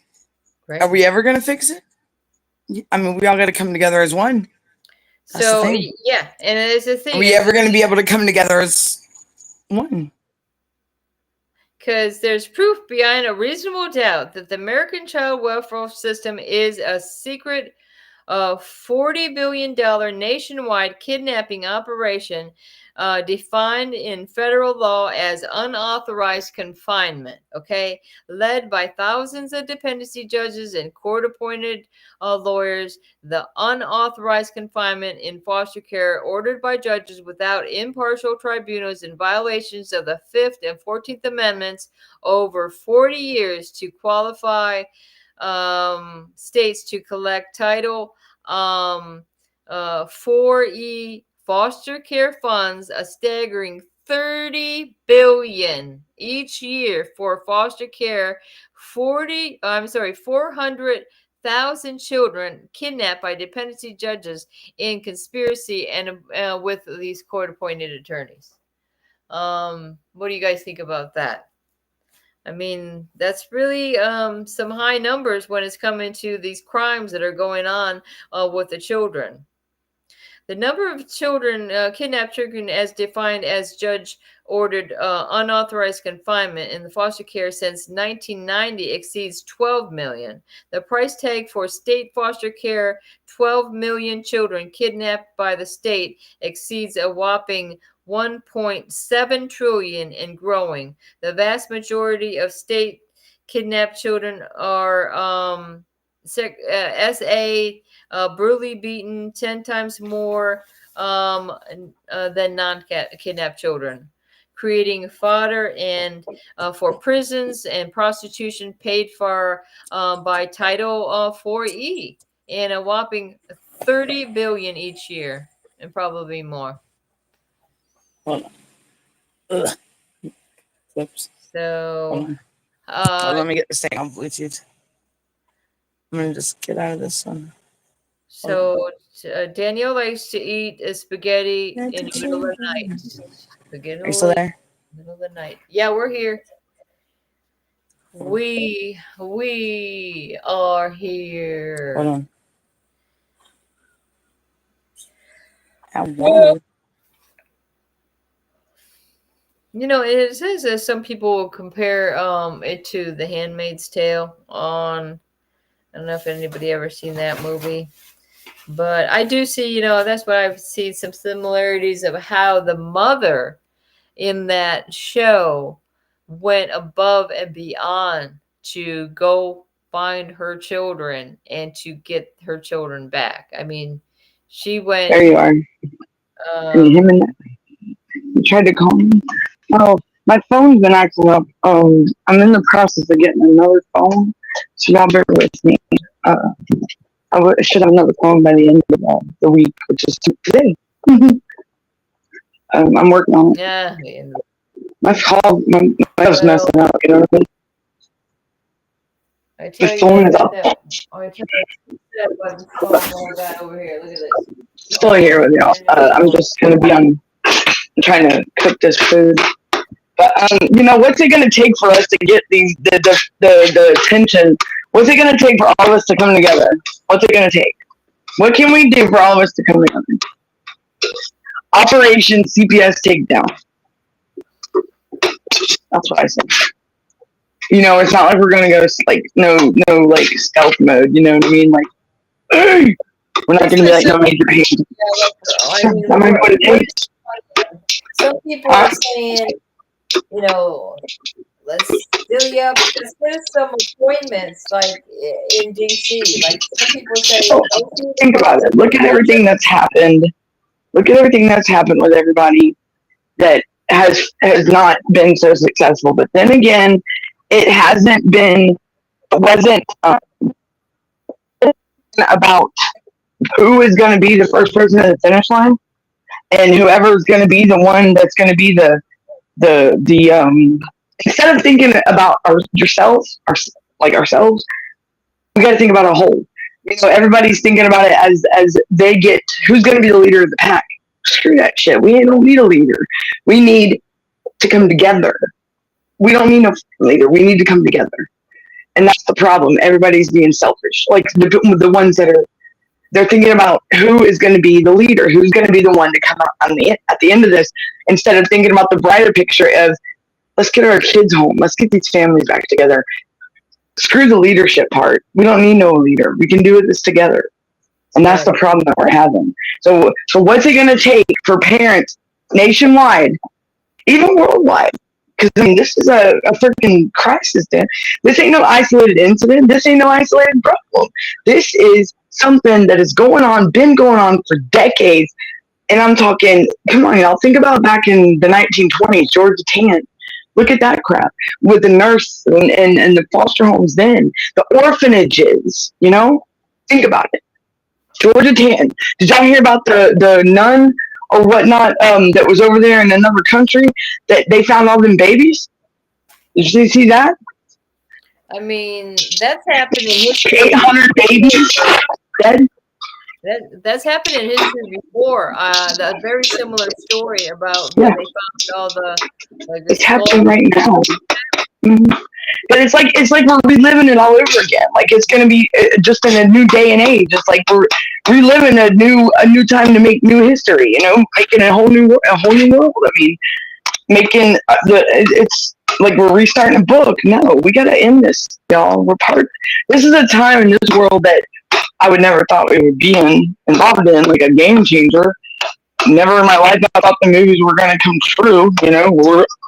Right. Are we ever going to fix it? I mean, we all got to come together as one. That's so, the thing. yeah, and it's a thing. Are we ever going to be able to come together as one? Because there's proof beyond a reasonable doubt that the American child welfare system is a secret $40 billion nationwide kidnapping operation defined in federal law as unauthorized confinement, okay, led by thousands of dependency judges and court-appointed lawyers. The unauthorized confinement in foster care ordered by judges without impartial tribunals in violations of the 5th and 14th Amendments over 40 years to qualify states to collect Title 4E foster care funds, a staggering $30 billion each year for foster care. 400,000 children kidnapped by dependency judges in conspiracy and with these court-appointed attorneys. What do you guys think about that? I mean, that's really some high numbers when it's coming to these crimes that are going on with the children. The number of children, kidnapped children as defined as judge ordered unauthorized confinement in the foster care since 1990 exceeds 12 million. The price tag for state foster care, 12 million children kidnapped by the state, exceeds a whopping 1.7 trillion and growing. The vast majority of state kidnapped children are SA brutally beaten 10 times more than non-kidnapped children, creating fodder and for prisons and prostitution paid for by Title 4E, and a whopping 30 billion each year, and probably more. Hold on. Ugh. Whoops. So, let me get this thing on Bluetooth. I'm gonna just get out of this one. So Danielle likes to eat spaghetti in the middle of the night. Spaghetti. Are you still there? Middle of the night. Yeah, we're here. We are here. Hold on. Well, you know, it says that some people will compare it to The Handmaid's Tale on. I don't know if anybody ever seen that movie. But I do see, you know, that's what I've seen some similarities of how the mother in that show went above and beyond to go find her children and to get her children back. I mean, she went. There you are. Him and you tried to call me. Oh, my phone's been acting up. I'm in the process of getting another phone, so y'all bear with me. I should have another phone by the end of the week, which is today. I'm working on it. Yeah. My phone's messing up, you know what I mean? I tell the phone is up. Over here. Look at this. Still here with y'all. I'm just going to be on, I'm trying to cook this food. But, you know, what's it going to take for us to get the attention? What's it going to take for all of us to come together? What's it going to take? What can we do for all of us to come together? Operation CPS Takedown. That's what I said. You know, it's not like we're going to go, like, no, like, stealth mode. You know what I mean? Like, hey! We're not going to be like, no major hate. That might be what it takes. Some people are saying, you know, let's fill you up. Let's get us some appointments, like in DC. Like some people say, think about it. Look at everything that's happened. Look at everything that's happened with everybody that has not been so successful. But then again, it wasn't about who is going to be the first person to the finish line, and whoever's going to be the one that's going to be the instead of thinking about ourselves, we got to think about a whole. You know, everybody's thinking about it as they get who's going to be the leader of the pack. Screw that shit. We don't need a leader. We need to come together. We don't need no leader. We need to come together, and that's the problem. Everybody's being selfish. Like the ones that they're thinking about who is going to be the leader, who's going to be the one to come out at the end of this, instead of thinking about the brighter picture of let's get our kids home, let's get these families back together. Screw the leadership part. We don't need no leader. We can do this together, and that's the problem that we're having. So what's it going to take for parents nationwide, even worldwide? Because I mean, this is a freaking crisis. Dan. This ain't no isolated incident. This ain't no isolated problem. This is something that is been going on for decades. And I'm talking, come on, y'all. Think about back in the 1920s, Georgia Tann. Look at that crap with the nurse and the foster homes then. The orphanages, you know? Think about it. Georgia Tann. Did y'all hear about the nun or whatnot that was over there in another country that they found all them babies? Did you see that? I mean, that's happened in history. 800 babies dead. That's happened in history before. A very similar story about when they found all the it's happening right now. But it's like we're reliving it all over again. Like it's gonna be just in a new day and age. It's like we're reliving a new time to make new history. You know, making a whole new world. I mean, making it's like we're restarting a book. No, we gotta end this, y'all. This is a time in this world that I would never thought we would be involved in, like a game changer. Never in my life I thought the movies were gonna come true. You know,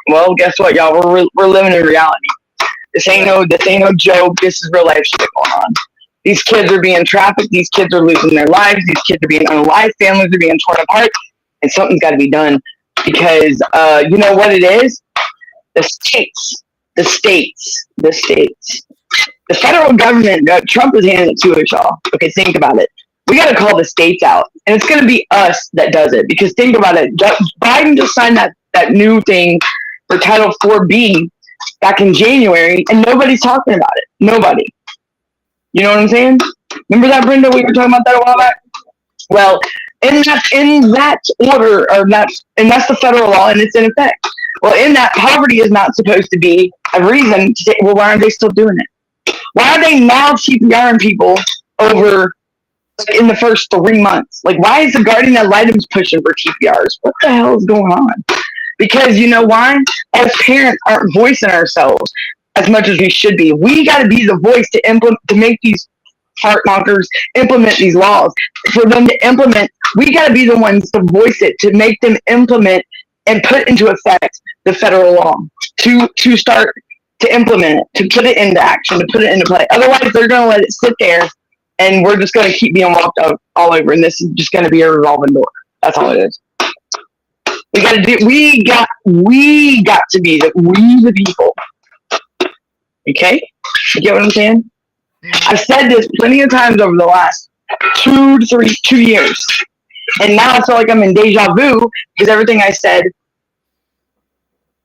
well, guess what, y'all? We're living in reality. This ain't no joke. This is real life shit going on. These kids are being trafficked. These kids are losing their lives. These kids are being unalived. Families are being torn apart. And something's got to be done because you know what it is? The states. The federal government, Trump is handing it to us, y'all. Okay, think about it. We got to call the states out. And it's going to be us that does it. Because think about it. Biden just signed that new thing for Title 4B back in January, and nobody's talking about it. Nobody. You know what I'm saying? Remember that, Brenda? We were talking about that a while back. Well, in that order, and that's the federal law, and it's in effect. Well, in that, poverty is not supposed to be a reason to say, well, why aren't they still doing it? Why are they now CPRing people over in the first 3 months? Like, why is the guardian ad litem's pushing for TPRs? What the hell is going on? Because you know why? As parents aren't voicing ourselves as much as we should be. We got to be the voice to make these heart knockers implement these laws. For them to implement, we got to be the ones to voice it, to make them implement and put into effect the federal law, to start to implement it, to put it into action, to put it into play. Otherwise, they're going to let it sit there, and we're just going to keep being walked up all over, and this is just going to be a revolving door. That's all it is. We got to be the people. Okay? You get what I'm saying? I've said this plenty of times over the last 2 years. And now I feel like I'm in deja vu because everything I said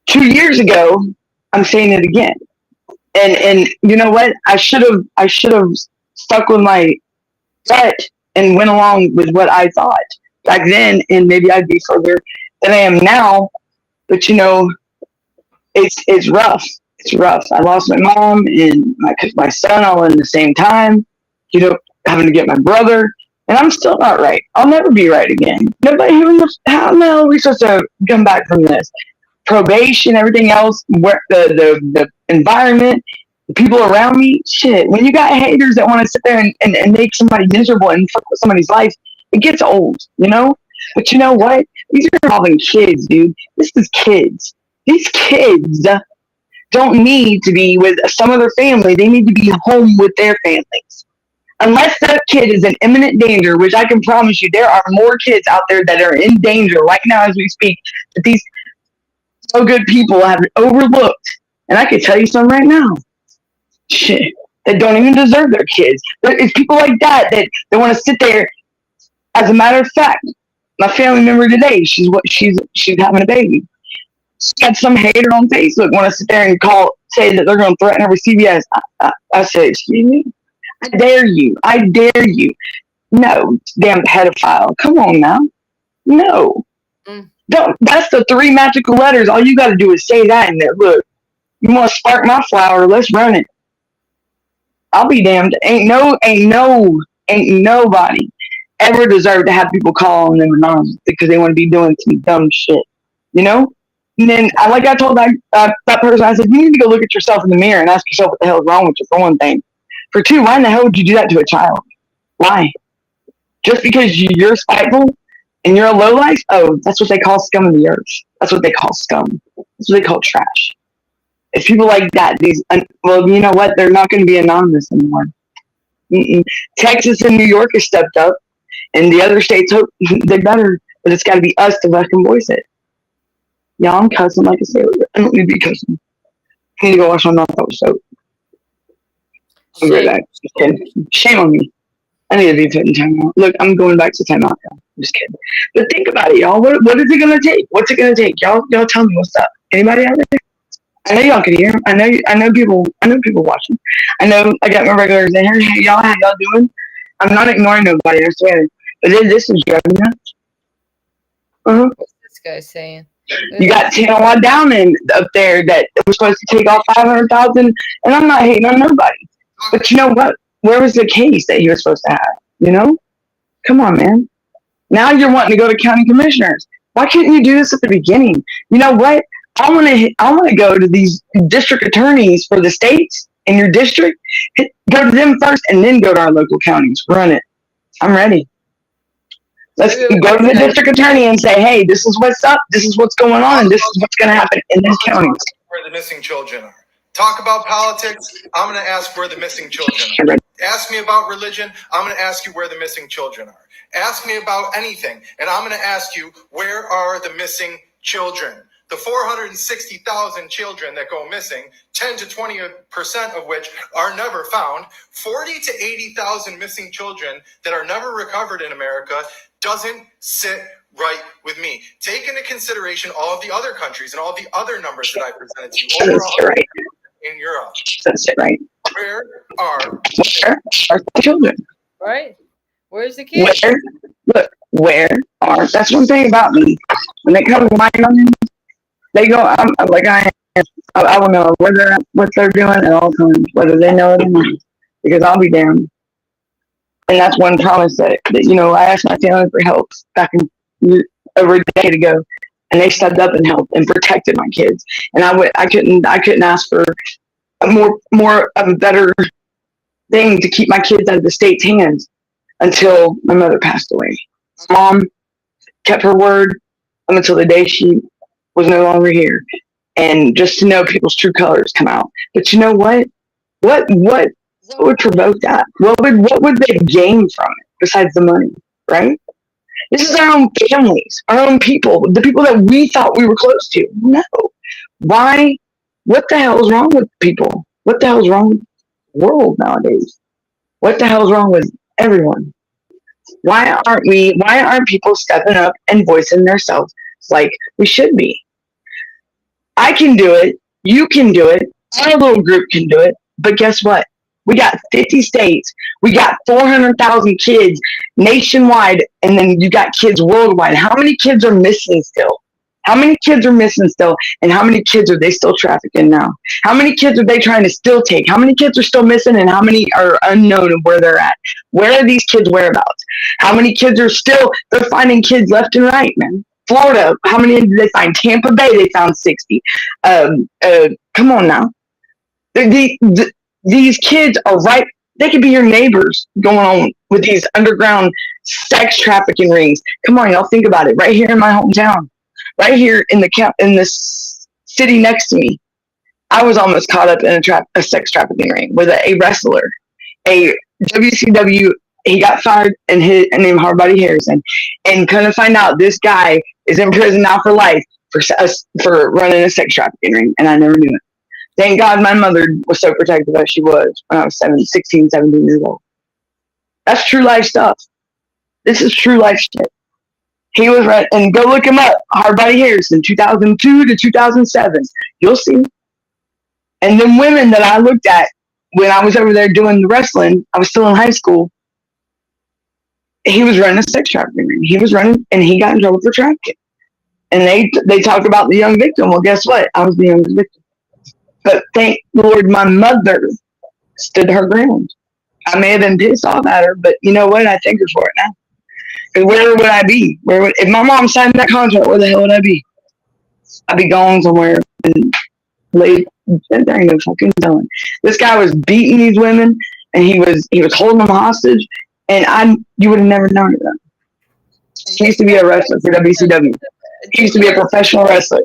2 years ago, I'm saying it again. And you know what? I should have stuck with my gut and went along with what I thought back then, and maybe I'd be further than I am now. But you know, it's rough. It's rough. I lost my mom and my son all in the same time. You know, having to get my brother, and I'm still not right. I'll never be right again. Nobody. How the hell are we supposed to come back from this? Probation, everything else, where the environment, the people around me. Shit. When you got haters that want to sit there and make somebody miserable and fuck with somebody's life, it gets old. You know. But you know what? These are involving kids, dude. This is kids. These kids don't need to be with some other family. They need to be home with their families. Unless that kid is in imminent danger, which I can promise you there are more kids out there that are in danger right now as we speak, that these so good people have overlooked. And I can tell you some right now. Shit. That don't even deserve their kids. It's people like that want to sit there. As a matter of fact, my family member today, she's having a baby. She had some hater on Facebook want to sit there and say that they're going to threaten her with CPS. I said, excuse me? I dare you. No, damn pedophile. Come on now. No. Don't. That's the 3 magical letters. All you got to do is say that in there. Look, you want to spark my flower? Let's run it. I'll be damned. Ain't nobody ever deserve to have people calling them anonymous because they want to be doing some dumb shit, you know? And then, like I told that person, I said, you need to go look at yourself in the mirror and ask yourself what the hell is wrong with you, for one thing. For 2, why in the hell would you do that to a child? Why? Just because you're spiteful and you're a lowlife? Oh, that's what they call scum of the earth. That's what they call scum. That's what they call trash. If people like that, well, you know what? They're not going to be anonymous anymore. Texas and New York have stepped up. And the other states hope they better, but it's got to be us to fucking voice it. Yeah, I'm cussing like a sailor. I don't need to be cussing. I need to go wash my mouth out with soap. I'll be right back. Just kidding. Shame on me. I need to be put in timeout. Look, I'm going back to timeout now. I'm just kidding. But think about it, y'all. What is it gonna take? What's it gonna take? Y'all tell me what's up. Anybody out there? I know y'all can hear. I know people watching. I know I got my regulars in here. Hey, y'all, how y'all doing? I'm not ignoring nobody. I swear. But this is driving nuts. guy's saying? You got Tanoa Downing up there that was supposed to take off 500,000, and I'm not hating on nobody. But you know what? Where was the case that he was supposed to have? You know? Come on, man. Now you're wanting to go to county commissioners. Why couldn't you do this at the beginning? You know what? I want to go to these district attorneys for the states in your district. Go to them first, and then go to our local counties. Run it. I'm ready. Let's go to the district attorney and say, hey, this is what's up, this is what's going on, and this is what's going to happen in this county. Where the missing children are. Talk about politics, I'm going to ask where the missing children are. Ask me about religion, I'm going to ask you where the missing children are. Ask me about anything, and I'm going to ask you, where are the missing children? The 460,000 children that go missing, 10 to 20% of which are never found, 40 to 80,000 missing children that are never recovered in America, doesn't sit right with me. Take into consideration all of the other countries and all the other numbers that I presented to you overall in Europe. That's it, right? Where are the children? Right? Where's the kids? Where are? That's one thing about me. When they come to my young, they go. I'm like I am. I will know what they're doing at all times, whether they know it or not, because I'll be damned. And that's one promise that I asked my family for help back over a decade ago, and they stepped up and helped and protected my kids. And I couldn't ask for a more of a better thing to keep my kids out of the state's hands until my mother passed away. Mom kept her word up until the day she was no longer here, and just to know people's true colors come out. But you know what? What would provoke that? What would they gain from it besides the money, right? This is our own families, our own people, the people that we thought we were close to. No. Why? What the hell is wrong with people? What the hell is wrong with the world nowadays? What the hell is wrong with everyone? Why aren't people stepping up and voicing themselves like we should be? I can do it. You can do it. Our little group can do it. But guess what? We got 50 states. We got 400,000 kids nationwide, and then you got kids worldwide. How many kids are missing still? How many kids are missing still? And how many kids are they still trafficking now? How many kids are they trying to still take? How many kids are still missing, and how many are unknown of where they're at? Where are these kids' whereabouts? How many kids are still, they're finding kids left and right, man. Florida, how many did they find? Tampa Bay, they found 60. Come on now. These kids are right. They could be your neighbors going on with these underground sex trafficking rings. Come on, y'all, think about it. Right here in my hometown, right here in the city next to me, I was almost caught up in a sex trafficking ring with a wrestler, a WCW. He got fired and named Hardbody Harrison, and kind of find out this guy is in prison now for life for running a sex trafficking ring, and I never knew it. Thank God my mother was so protective as she was when I was 16, 17 years old. That's true life stuff. This is true life shit. He was right, and go look him up. Hardbody Harrison, 2002 to 2007. You'll see. And the women that I looked at when I was over there doing the wrestling, I was still in high school. He was running a sex trafficking ring. He was running, and he got in trouble for trafficking. And they talk about the young victim. Well, guess what? I was the youngest victim. But thank Lord my mother stood her ground. I may have been pissed off at her, but you know what? I thank her for it now. Because where would I be? If my mom signed that contract, where the hell would I be? I'd be gone somewhere and laid. There ain't no fucking telling. This guy was beating these women, and he was holding them hostage, and you would have never known that. He used to be a wrestler for WCW. He used to be a professional wrestler.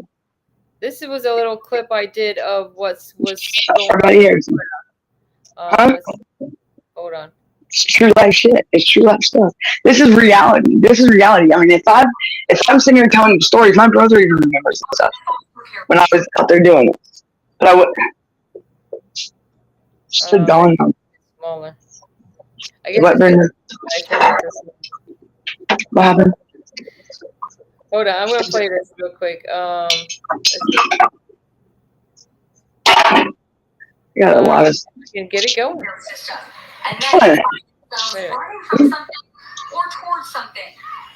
This was a little clip I did of what's Everybody here. Hold on. It's true life shit. It's true life stuff. This is reality. I mean, if I'm sitting here telling you stories, my brother even remembers this stuff when I was out there doing it. But I would. Still going on. Smaller. What, Brenda? What happened? Hold on, I'm gonna play this real quick. Yeah, a lot of. You can get it going. And then from something or towards something,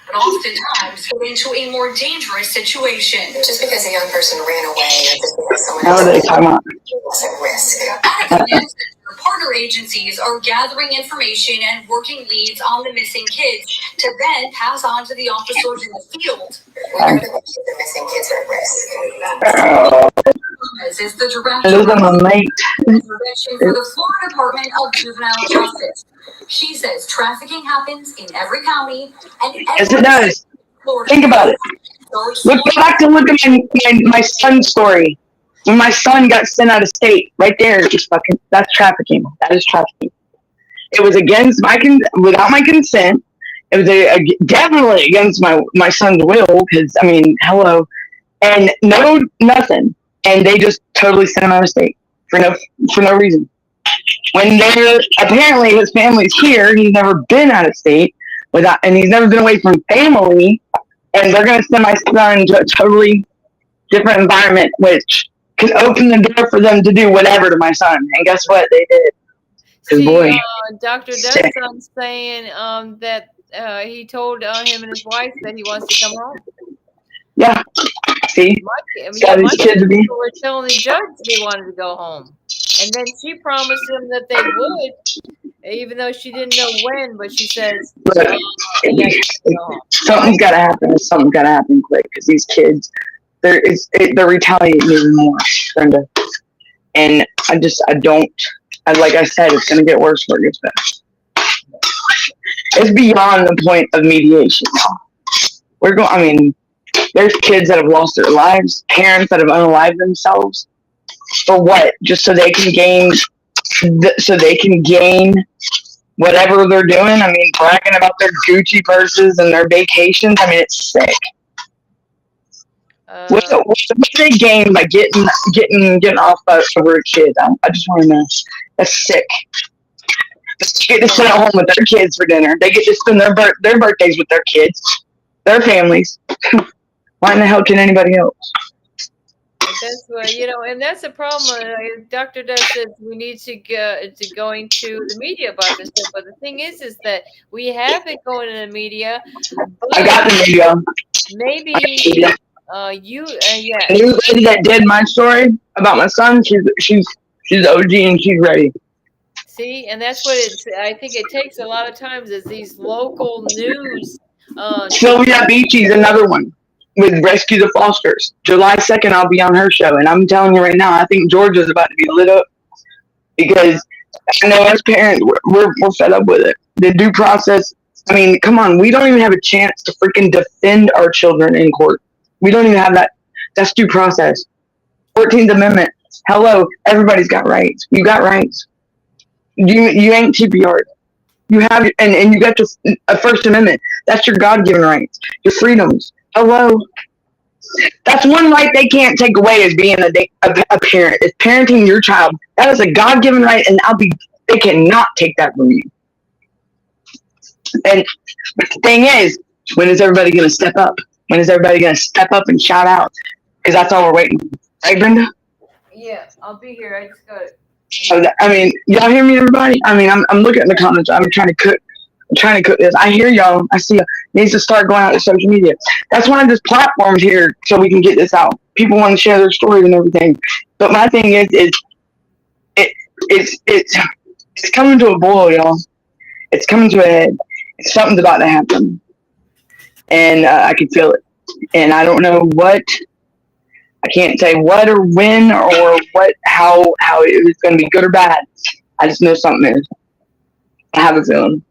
but oftentimes get into a more dangerous situation. Just because a young person ran away or just because someone How are they talking about? was at risk. At a command center, partner agencies are gathering information and working leads on the missing kids to then pass on to the officers in the field. We know that the missing kids are at risk. Is the director of intervention for the Florida Department of Juvenile Justice. She says trafficking happens in every county and Yes, it does. Think about it. Look at my son's story. When my son got sent out of state, right there, that's trafficking. That is trafficking. It was against without my consent. It was definitely against my son's will, because, I mean, hello. And nothing. And they just totally sent him out of state for no reason. When apparently his family's here, he's never been out of state and he's never been away from family, and they're gonna send my son to a totally different environment, which could open the door for them to do whatever to my son. And guess what? They did. See, boy, Dr. Dunson's saying that he told him and his wife that he wants to come home. Yeah. See? My kids were telling the judge they wanted to go home. And then she promised him that they would, even though she didn't know when, but she says, something's got to happen. Something's got to happen quick, because these kids, they're retaliating even more, Brenda. And like I said, it's going to get worse before it gets better. It's beyond the point of mediation now. There's kids that have lost their lives, parents that have unalived themselves. For what? Just so they can gain whatever they're doing. I mean, bragging about their Gucci purses and their vacations. I mean, it's sick. What do they gain by getting off over kids? I just want to know. That's sick. They get to sit at home with their kids for dinner. They get to spend their birthdays with their kids, their families. Why in the hell can anybody else? That's what, and that's the problem. Dr. Dutt says we need to going to the media about this stuff. But the thing is that we have been going to the media. I got the media. Maybe you, yeah. The new lady that did my story about my son, she's OG and she's ready. See, and that's what I think it takes a lot of times is these local news. Sylvia Beachy's another one. With Rescue the Fosters. July 2nd, I'll be on her show. And I'm telling you right now, I think Georgia's about to be lit up. Because I know as parents, we're fed up with it. The due process, I mean, come on. We don't even have a chance to freaking defend our children in court. We don't even have that. That's due process. 14th Amendment. Hello, everybody's got rights. You got rights. You ain't TPR. You have, and you got a First Amendment. That's your God-given rights. Your freedoms. Hello. That's one right they can't take away as being a parent. Is parenting your child. That is a God-given right, and they cannot take that from you. And the thing is, when is everybody going to step up? When is everybody going to step up and shout out? Because that's all we're waiting for. Right, Brenda? Yeah, I'll be here. I just got it. So I mean, y'all hear me, everybody? I mean, I'm looking at the comments. I'm trying to cook this. I hear y'all. I see you. Needs to start going out to social media. That's why this platform's here, so we can get this out. People want to share their stories and everything. But my thing is it's coming to a boil, y'all. It's coming to a head. Something's about to happen, and I can feel it. And I don't know what. I can't say what or when or what, how it was going to be good or bad. I just know something is. I have a feeling.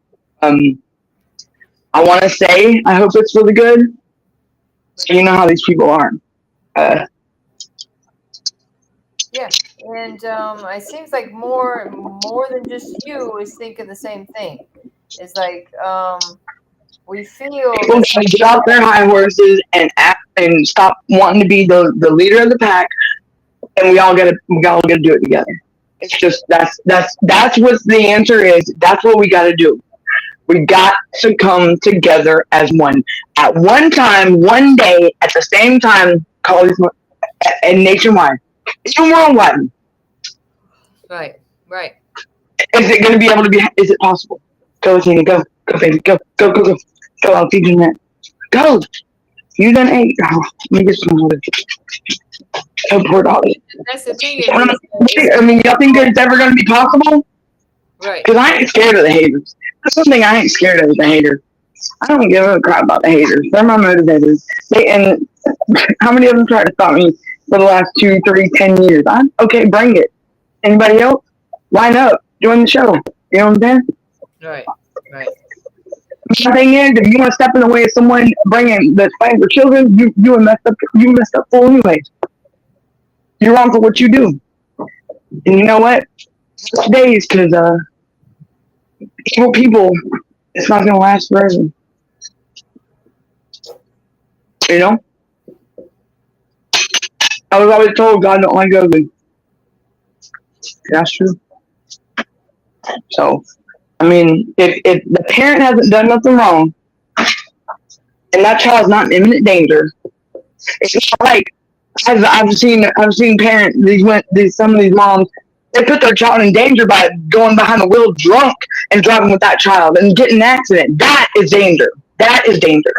I want to say I hope it's really good. You know how these people are. Yeah, and it seems like more than just you is thinking the same thing. It's like we feel people should get off their high horses and act and stop wanting to be the leader of the pack, and we all gotta do it together. It's just that's what the answer is. That's what we gotta do. We got to come together as one at one time, one day, at the same time. Call these and nationwide, even worldwide. Right. Is it going to be able to be? Is it possible? Go, Tina, go, baby, go. Go, I'll feed you that. Go. You done ate. Oh, let me get some water. Oh, poor doggy. That's the thing. I mean, y'all think it's ever going to be possible? Right. Because I ain't scared of the haters. That's one thing I ain't scared of is the haters. I don't give a crap about the haters. They're my motivators. And how many of them tried to stop me for the last 2, 3, 10 years? Okay, bring it. Anybody else? Line up. Join the show. You know what I'm saying? Right. Right. The thing is, if you want to step in the way of someone bringing the fight for children, you messed up. You messed up full anyway. You're wrong for what you do. And you know what? Days, because evil people, it's not going to last forever. You know? I was always told God don't like ugly. That's true. So, I mean, if the parent hasn't done nothing wrong, and that child's not in imminent danger, it's not like I've seen parents, some of these moms, they put their child in danger by going behind the wheel drunk and driving with that child and getting an accident. That is danger. That is danger.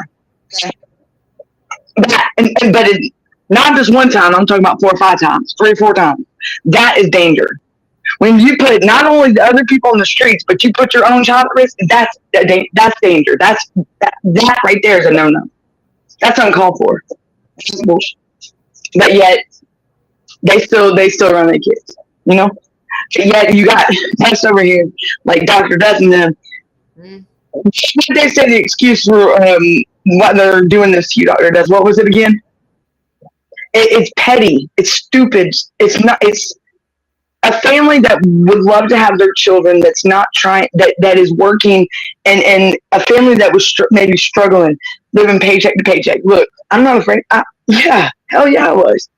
But not just one time. I'm talking about 4 or 5 times, 3 or 4 times. That is danger. When you put not only the other people in the streets, but you put your own child at risk, that's danger. That right there is a no-no. That's uncalled for. But yet they still run their kids, you know. But yet you got us over here like Dr. Death and them. They say the excuse for what they're doing this to you, Dr. Death. What was it again? It's petty. It's stupid. It's not. It's a family that would love to have their children that's not trying, that is working, and a family that was maybe struggling, living paycheck to paycheck. Look, I'm not afraid. Yeah, hell yeah, I was.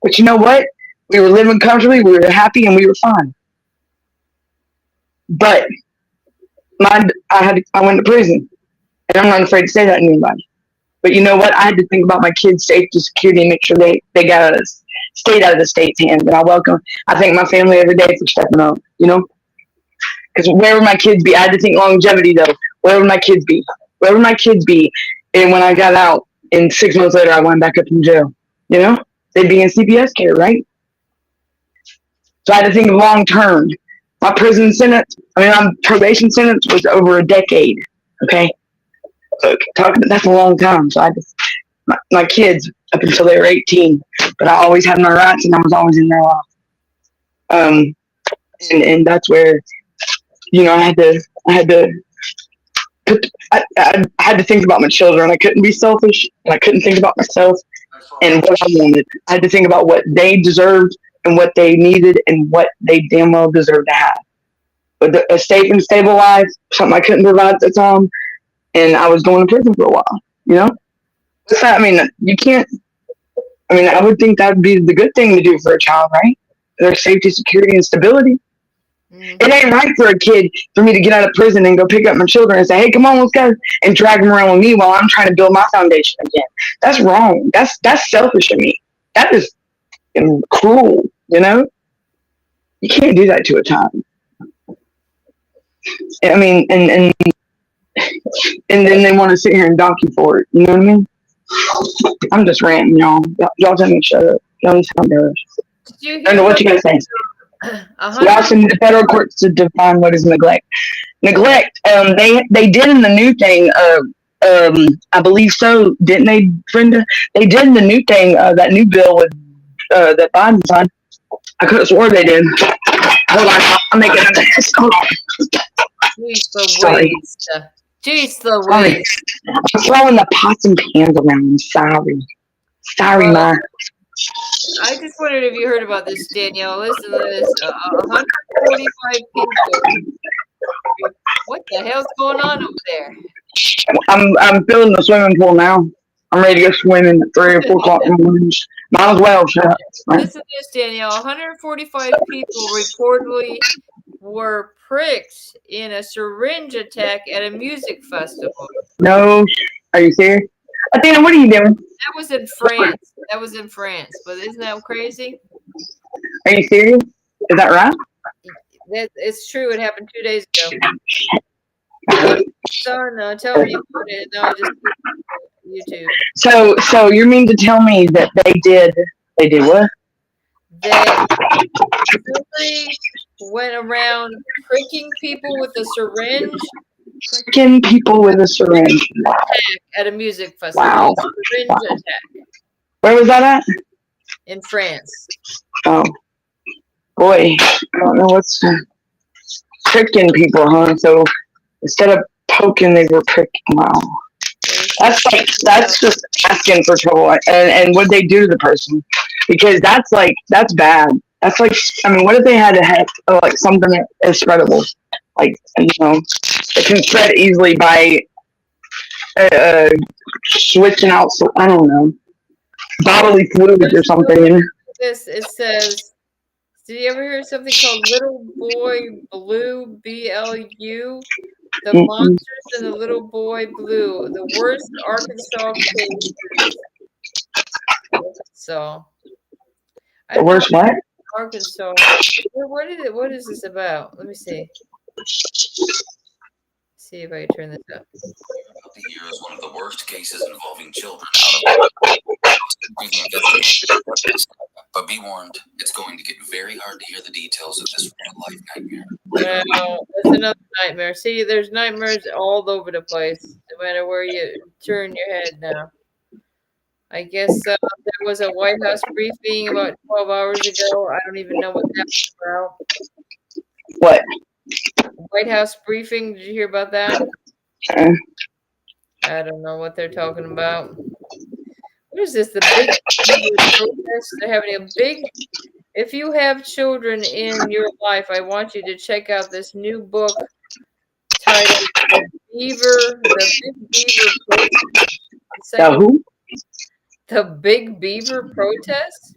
But you know what? We were living comfortably, we were happy, and we were fine. But I went to prison, and I'm not afraid to say that to anybody. But you know what? I had to think about my kids' safety, security, and make sure they stayed out of the state's hands. And I thank my family every day for stepping up, you know? Because where would my kids be? I had to think longevity, though. Where would my kids be? Where would my kids be? And when I got out, and 6 months later, I went back up in jail, you know? They'd be in CPS care, right? So I had to think long term. My prison sentence, my probation sentence was over a decade, okay? So that's a long time. So my kids up until they were 18, but I always had my rights and I was always in their life. And that's where, you know, I had to think about my children. I couldn't be selfish, and I couldn't think about myself and what I wanted. I had to think about what they deserved and what they needed and what they damn well deserved to have. But a safe and stable life, something I couldn't provide at the time, and I was going to prison for a while, you know? You can't, I would think that would be the good thing to do for a child, right? Their safety, security, and stability. Mm-hmm. It ain't right for me to get out of prison and go pick up my children and say, hey, come on, let's go, and drag them around with me while I'm trying to build my foundation again. That's wrong. That's selfish of me. That is cruel, you know? You can't do that to a child. And then they want to sit here and dock you for it. You know what I mean? I'm just ranting, y'all. Y'all tell me to shut up. Y'all sound embarrassed. I don't know what you guys say. Y'all send the federal courts to define what is neglect. Neglect. They did in the new thing. I believe so, didn't they, Brenda? They did in the new thing. That new bill with that Biden signed. I could have swore they did. Hold on, I'm making a mess. Hold on. Jeez Louise. I'm throwing the pots and pans around. Sorry, Ma. I just wondered if you heard about this, Danielle. Listen to this. 145 people. What the hell's going on over there? I'm filling the swimming pool now. I'm ready to go swimming at 3 or 4 o'clock in the morning. Might as well, shut. Listen to this, Danielle. 145 people reportedly were pricked in a syringe attack at a music festival. No, are you serious? Athena, what are you doing? That was in France. But isn't that crazy? Are you serious? Is that right? It's true. It happened 2 days ago. Son, tell me about it. No, just YouTube. So you mean to tell me that they did what? Somebody went around pricking people with a syringe. Pricking people with a syringe. At a music festival. Wow. Syringe attack. Where was that at? In France. Oh. Boy, I don't know what's pricking people, huh? So instead of poking, they were pricking. Wow. That's just asking for trouble. And what they do to the person? Because that's bad. That's like, I mean, what if they had to have like something that is spreadable? Like, you know, it can spread easily by switching out, so I don't know, bodily fluids or something. It says, did you ever hear something called Little Boy Blue, BLU? The Monsters and the Little Boy Blue, the worst Arkansas cases. So, The worst what? Arkansas. What is this about? Let me see. See if I can turn this up. About the year is one of the worst cases involving children but be warned, it's going to get very hard to hear the details of this real-life nightmare. Well, that's another nightmare. See, there's nightmares all over the place, no matter where you turn your head now. I guess there was a White House briefing about 12 hours ago. I don't even know what that was about. What? White House briefing. Did you hear about that? I don't know what they're talking about. What is this? The big protest? They're having a big. If you have children in your life, I want you to check out this new book titled The Big Beaver Protest. Who? The Big Beaver Protest?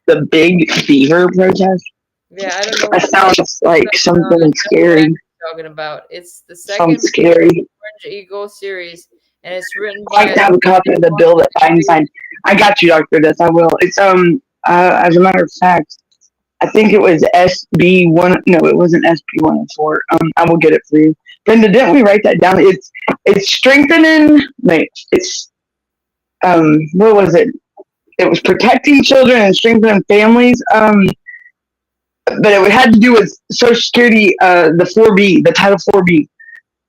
The Big Beaver Protest? Yeah, I don't know. That sounds like something scary. Talking about. It's the second scary. Orange Eagle series, and it's written by. I like to have a copy of the bill that Biden signed. I got you, Dr. Death. I will. It's as a matter of fact, I think it was SB1. No, it wasn't SB104. I will get it for you, Brenda. Didn't we write that down? It's strengthening. Wait, it's what was it? It was protecting children and strengthening families. But it had to do with Social Security, the 4B, the Title 4B.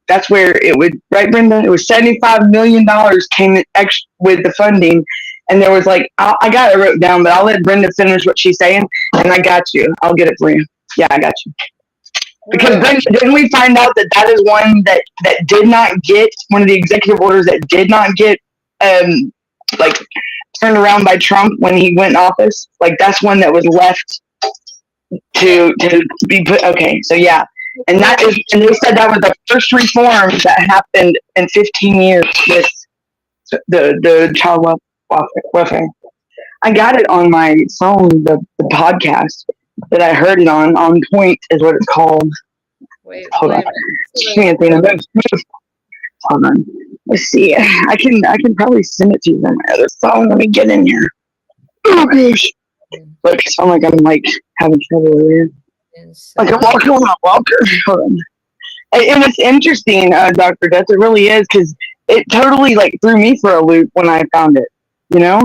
That's where it would, right, Brenda? It was $75 million came extra with the funding. And there was like, I got it wrote down, but I'll let Brenda finish what she's saying. And I got you. I'll get it for you. Yeah, I got you. Because Brenda, didn't we find out that is one that did not get, one of the executive orders that did not get, like, turned around by Trump when he went in office? Like, that's one that was left to be put. Okay, so yeah. And they said that was the first reform that happened in 15 years with the child welfare. I got it on my phone, the podcast that I heard it on Point is what it's called. Hold on. Hold on. Let's see. I can probably send it to you on my other phone. Let me get in here. Oh gosh. Look, I sound like I'm like having trouble with it. Like I'm walking on a walker. Hold on. And it's interesting, Dr. Death. It really is, because it totally like threw me for a loop when I found it. You know,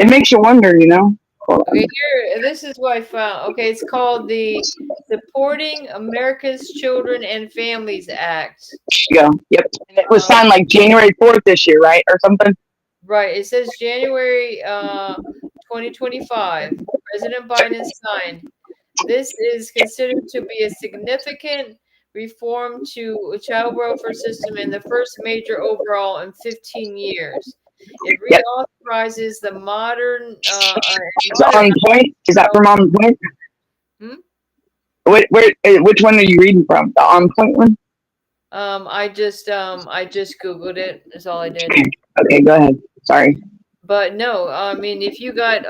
it makes you wonder. You know. Okay, here. This is what I found. Okay, it's called the Supporting America's Children and Families Act. Yeah. Yep. And it was signed like January 4th this year, right, or something. Right. It says January 2025. President Biden signed. This is considered to be a significant reform to a child welfare system and the first major overhaul in 15 years. It reauthorizes the modern. On Point? Is that from On Point? Which one are you reading from? The On Point one? I just Googled it. That's all I did. Okay, go ahead. Sorry. But no, I mean, if you got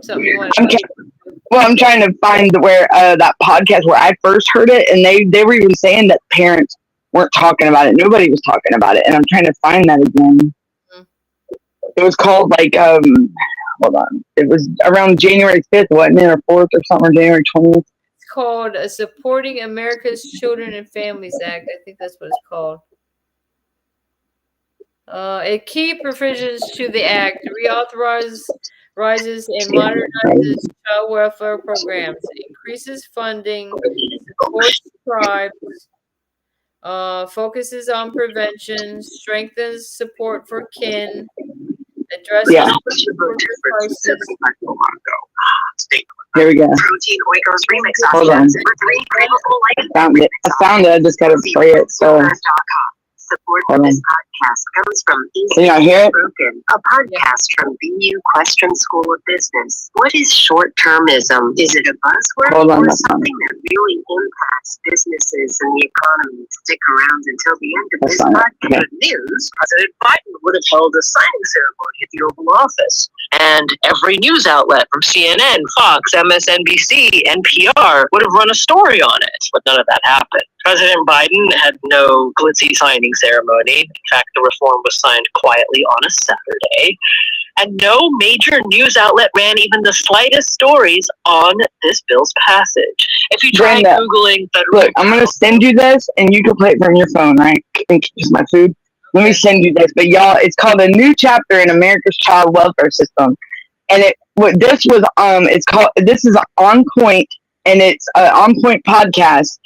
something you want to. I'm trying to find where that podcast where I first heard it, and they were even saying that parents weren't talking about it. Nobody was talking about it, and I'm trying to find that again. It was called like hold on. It was around January 5th, wasn't it, or 4th or something, or January 20th. It's called Supporting America's Children and Families Act. I think that's what it's called. A key provisions to the act reauthorizes and modernizes child welfare programs, increases funding, supports tribes, focuses on prevention, strengthens support for kin, addresses crisis. Here we go. Hold on. I found it. I just gotta play it. So. Support for this podcast comes from Can y'all hear it? A podcast from BU Question School of Business. What is short-termism? Is it a buzzword or something that really impacts businesses and the economy? Stick around until the end of this podcast. News, President Biden would have held a signing ceremony at the Oval Office. And every news outlet from CNN, Fox, MSNBC, NPR would have run a story on it. But none of that happened. President Biden had no glitzy signing ceremony. In fact, the reform was signed quietly on a Saturday. And no major news outlet ran even the slightest stories on this bill's passage. If you try Googling federal... Look, I'm going to send you this, and you can play it from your phone, right? It's my food. Let me send you this. But y'all, it's called A New Chapter in America's Child Welfare System. And this is On Point, and it's an On Point podcast.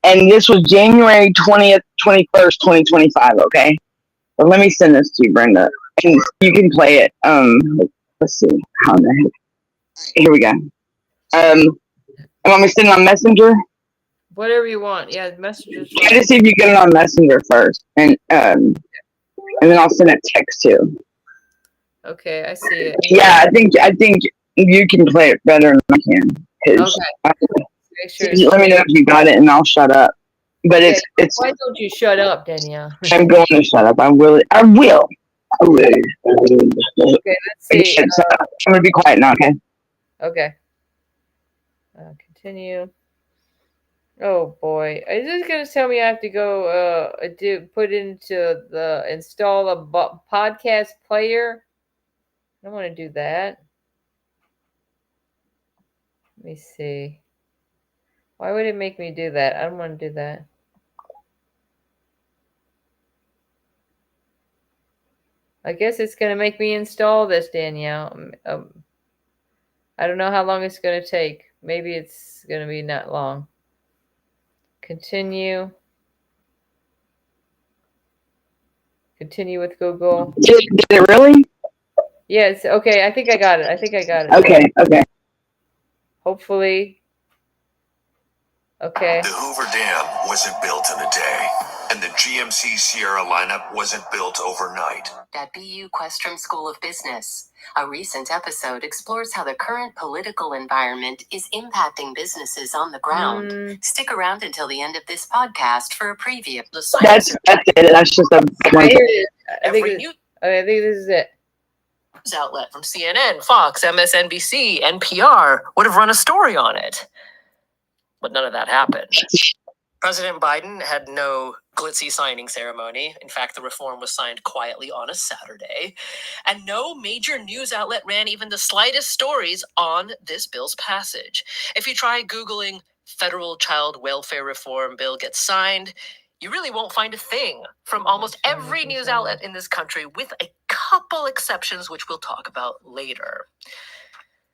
And this was January 20th, 21st, 2025, okay? But let me send this to you, Brenda. And you can play it. Let's see. How the heck? Here we go. Want me to send it on Messenger? Whatever you want. Yeah, Messenger. Try to see if you get it on Messenger first. And then I'll send it text too. Okay, I see it. Yeah, I think you can play it better than I can. Okay. Make sure let me know if you got it, and I'll shut up. But okay. it's. Why don't you shut up, Danielle? I'm going to shut up. I will. Okay, let's see. I'm going to be quiet now. Okay. Okay. Continue. Oh boy, is this going to tell me I have to go install a podcast player? I don't want to do that. Let me see. Why would it make me do that? I don't want to do that. I guess it's going to make me install this, Danielle. I don't know how long it's going to take. Maybe it's going to be not long. Continue. Continue with Google. Did it really? Yes. Okay. I think I got it. Okay. Hopefully. Okay. The Hoover Dam wasn't built in a day, and the GMC Sierra lineup wasn't built overnight. At BU Questrom School of Business, a recent episode explores how the current political environment is impacting businesses on the ground. Stick around until the end of this podcast for a preview of the site. That's it. That's just a. I think this is it. News outlet from CNN, Fox, MSNBC, NPR would have run a story on it. But none of that happened. President Biden had no glitzy signing ceremony. In fact, the reform was signed quietly on a Saturday. And no major news outlet ran even the slightest stories on this bill's passage. If you try Googling federal child welfare reform bill gets signed, you really won't find a thing from almost every news outlet in this country, with a couple exceptions, which we'll talk about later.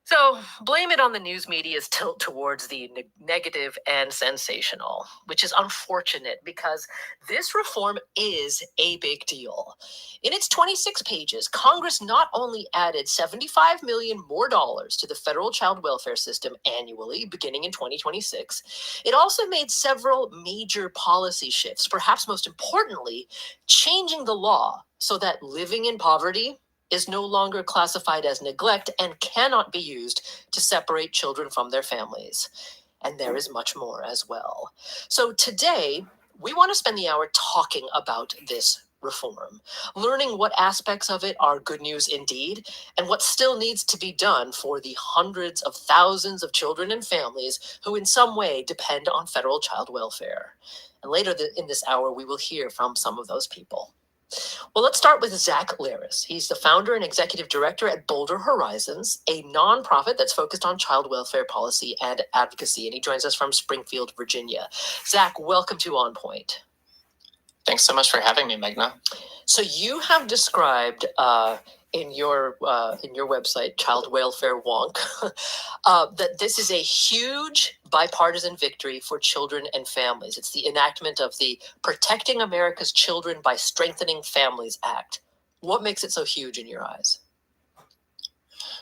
So, blame it on the news media's tilt towards the negative and sensational, which is unfortunate because this reform is a big deal. In its 26 pages, Congress not only added $75 million more to the federal child welfare system annually, beginning in 2026, it also made several major policy shifts, perhaps most importantly, changing the law so that living in poverty is no longer classified as neglect and cannot be used to separate children from their families. And there is much more as well. So today, we want to spend the hour talking about this reform, learning what aspects of it are good news indeed, and what still needs to be done for the hundreds of thousands of children and families who in some way depend on federal child welfare. And later in this hour, we will hear from some of those people. Well, let's start with Zach Laris. He's the founder and executive director at Bolder Horizons, a nonprofit that's focused on child welfare policy and advocacy. And he joins us from Springfield, Virginia. Zach, welcome to On Point. Thanks so much for having me, Meghna. So you have described in your website, Child Welfare Wonk, that this is a huge bipartisan victory for children and families. It's the enactment of the Protecting America's Children by Strengthening Families Act. What makes it so huge in your eyes?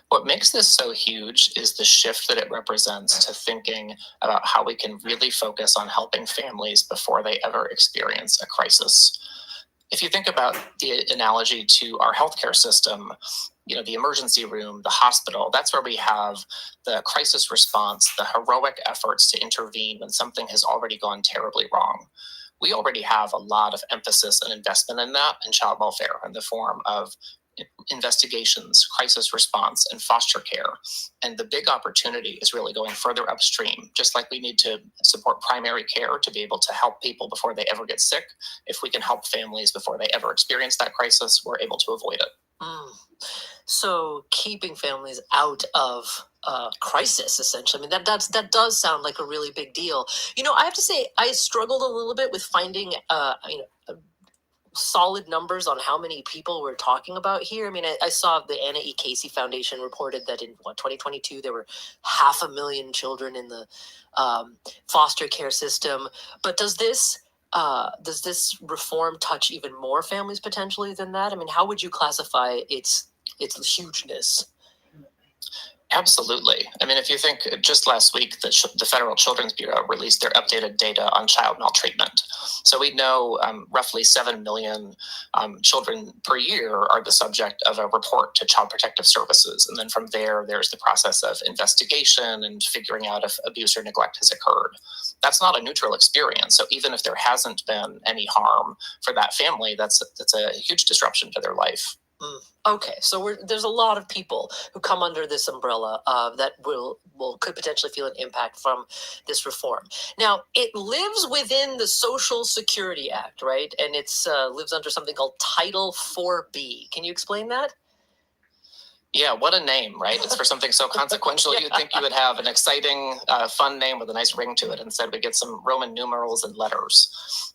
What makes this so huge is the shift that it represents to thinking about how we can really focus on helping families before they ever experience a crisis. If you think about the analogy to our healthcare system, the emergency room, the hospital, that's where we have the crisis response, the heroic efforts to intervene when something has already gone terribly wrong. We already have a lot of emphasis and investment in that in child welfare in the form of investigations, crisis response, and foster care. And the big opportunity is really going further upstream. Just like we need to support primary care to be able to help people before they ever get sick, if we can help families before they ever experience that crisis, we're able to avoid it. So keeping families out of crisis, essentially. I mean, that does sound like a really big deal. I have to say, I struggled a little bit with finding, solid numbers on how many people we're talking about here. I mean, I saw the Anna E. Casey Foundation reported that in 2022, there were 500,000 children in the foster care system. But does this reform touch even more families potentially than that? I mean, how would you classify its hugeness? Absolutely. I mean, if you think just last week, the Federal Children's Bureau released their updated data on child maltreatment. So we know roughly 7 million children per year are the subject of a report to Child Protective Services. And then from there, there's the process of investigation and figuring out if abuse or neglect has occurred. That's not a neutral experience. So even if there hasn't been any harm for that family, that's a huge disruption to their life. Okay, so there's a lot of people who come under this umbrella that could potentially feel an impact from this reform. Now, it lives within the Social Security Act, right? And it's lives under something called Title 4B. Can you explain that? Yeah, what a name, right? It's for something so consequential. Yeah. You'd think you would have an exciting, fun name with a nice ring to it. Instead, we get some Roman numerals and letters.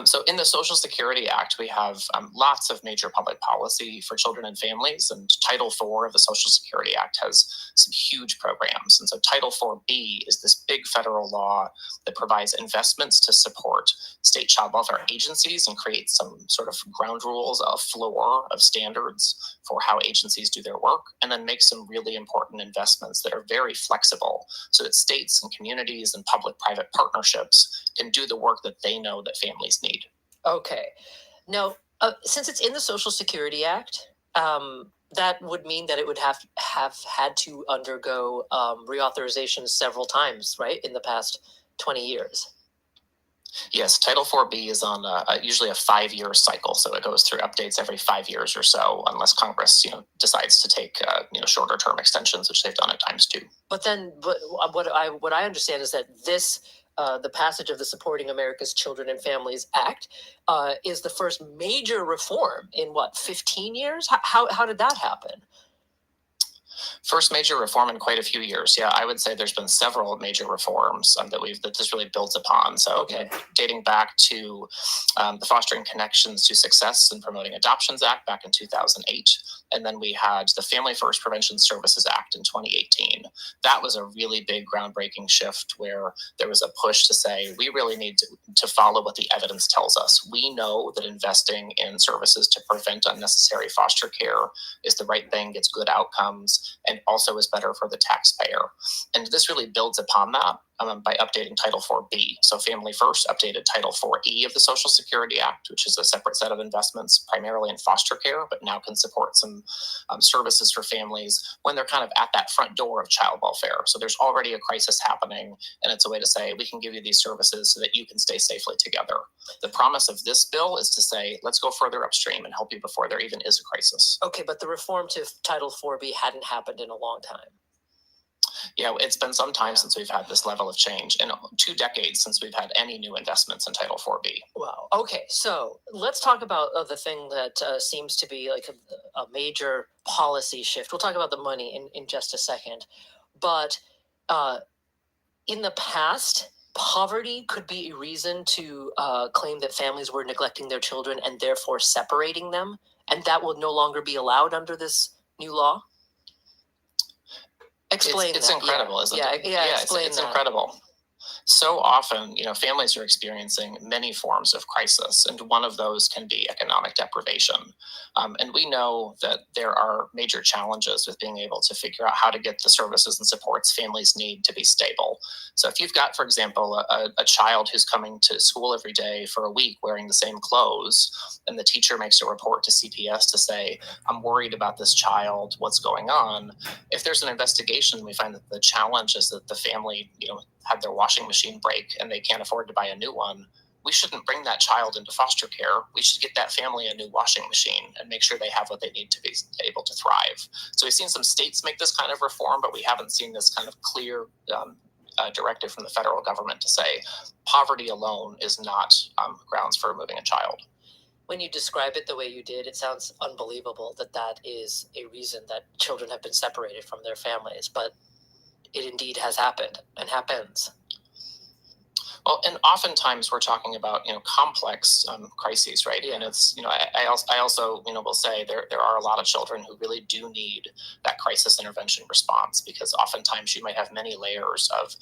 So in the Social Security Act, we have lots of major public policy for children and families, and Title IV of the Social Security Act has some huge programs. And so Title 4B is this big federal law that provides investments to support state child welfare agencies and create some sort of ground rules, a floor of standards for how agencies do their work, and then make some really important investments that are very flexible so that states and communities and public-private partnerships can do the work that they know that families need. Okay. Now, since it's in the Social Security Act, that would mean that it would have had to undergo reauthorization several times, right, in the past 20 years. Yes, Title 4B is on usually a 5-year cycle, so it goes through updates every 5 years or so, unless Congress, decides to take shorter term extensions, which they've done at times too. But then, what I understand is that this. The passage of the Supporting America's Children and Families Act is the first major reform in 15 years? How did that happen? First major reform in quite a few years. Yeah, I would say there's been several major reforms that this really builds upon. So dating back to the Fostering Connections to Success and Promoting Adoptions Act back in 2008. And then we had the Family First Prevention Services Act in 2018. That was a really big groundbreaking shift where there was a push to say, we really need to follow what the evidence tells us. We know that investing in services to prevent unnecessary foster care is the right thing, gets good outcomes, and also is better for the taxpayer. And this really builds upon that by updating Title 4B. So Family First updated Title 4E of the Social Security Act, which is a separate set of investments primarily in foster care, but now can support some services for families when they're kind of at that front door of child welfare. So there's already a crisis happening, and it's a way to say, we can give you these services so that you can stay safely together. The promise of this bill is to say, let's go further upstream and help you before there even is a crisis. Okay, but the reform to Title 4B hadn't happened in a long time. It's been some time since we've had this level of change, and 2 decades since we've had any new investments in Title 4B. Wow. Okay, so let's talk about the thing that seems to be like a major policy shift. We'll talk about the money in just a second. But in the past, poverty could be a reason to claim that families were neglecting their children and therefore separating them, and that will no longer be allowed under this new law? Explain It's that. incredible, isn't it? Explain it's that. incredible. So often, families are experiencing many forms of crisis, and one of those can be economic deprivation. And we know that there are major challenges with being able to figure out how to get the services and supports families need to be stable. So if you've got, for example, a child who's coming to school every day for a week wearing the same clothes, and the teacher makes a report to CPS to say, I'm worried about this child, what's going on? If there's an investigation, we find that the challenge is that the family, had their washing machine break and they can't afford to buy a new one. We shouldn't bring that child into foster care. We should get that family a new washing machine and make sure they have what they need to be able to thrive. So we've seen some states make this kind of reform, but we haven't seen this kind of clear directive from the federal government to say poverty alone is not grounds for removing a child. When you describe it the way you did, it sounds unbelievable that is a reason that children have been separated from their families, but it indeed has happened and happens. Well, and oftentimes we're talking about complex crises, right? And it's I also will say there are a lot of children who really do need that crisis intervention response, because oftentimes you might have many layers of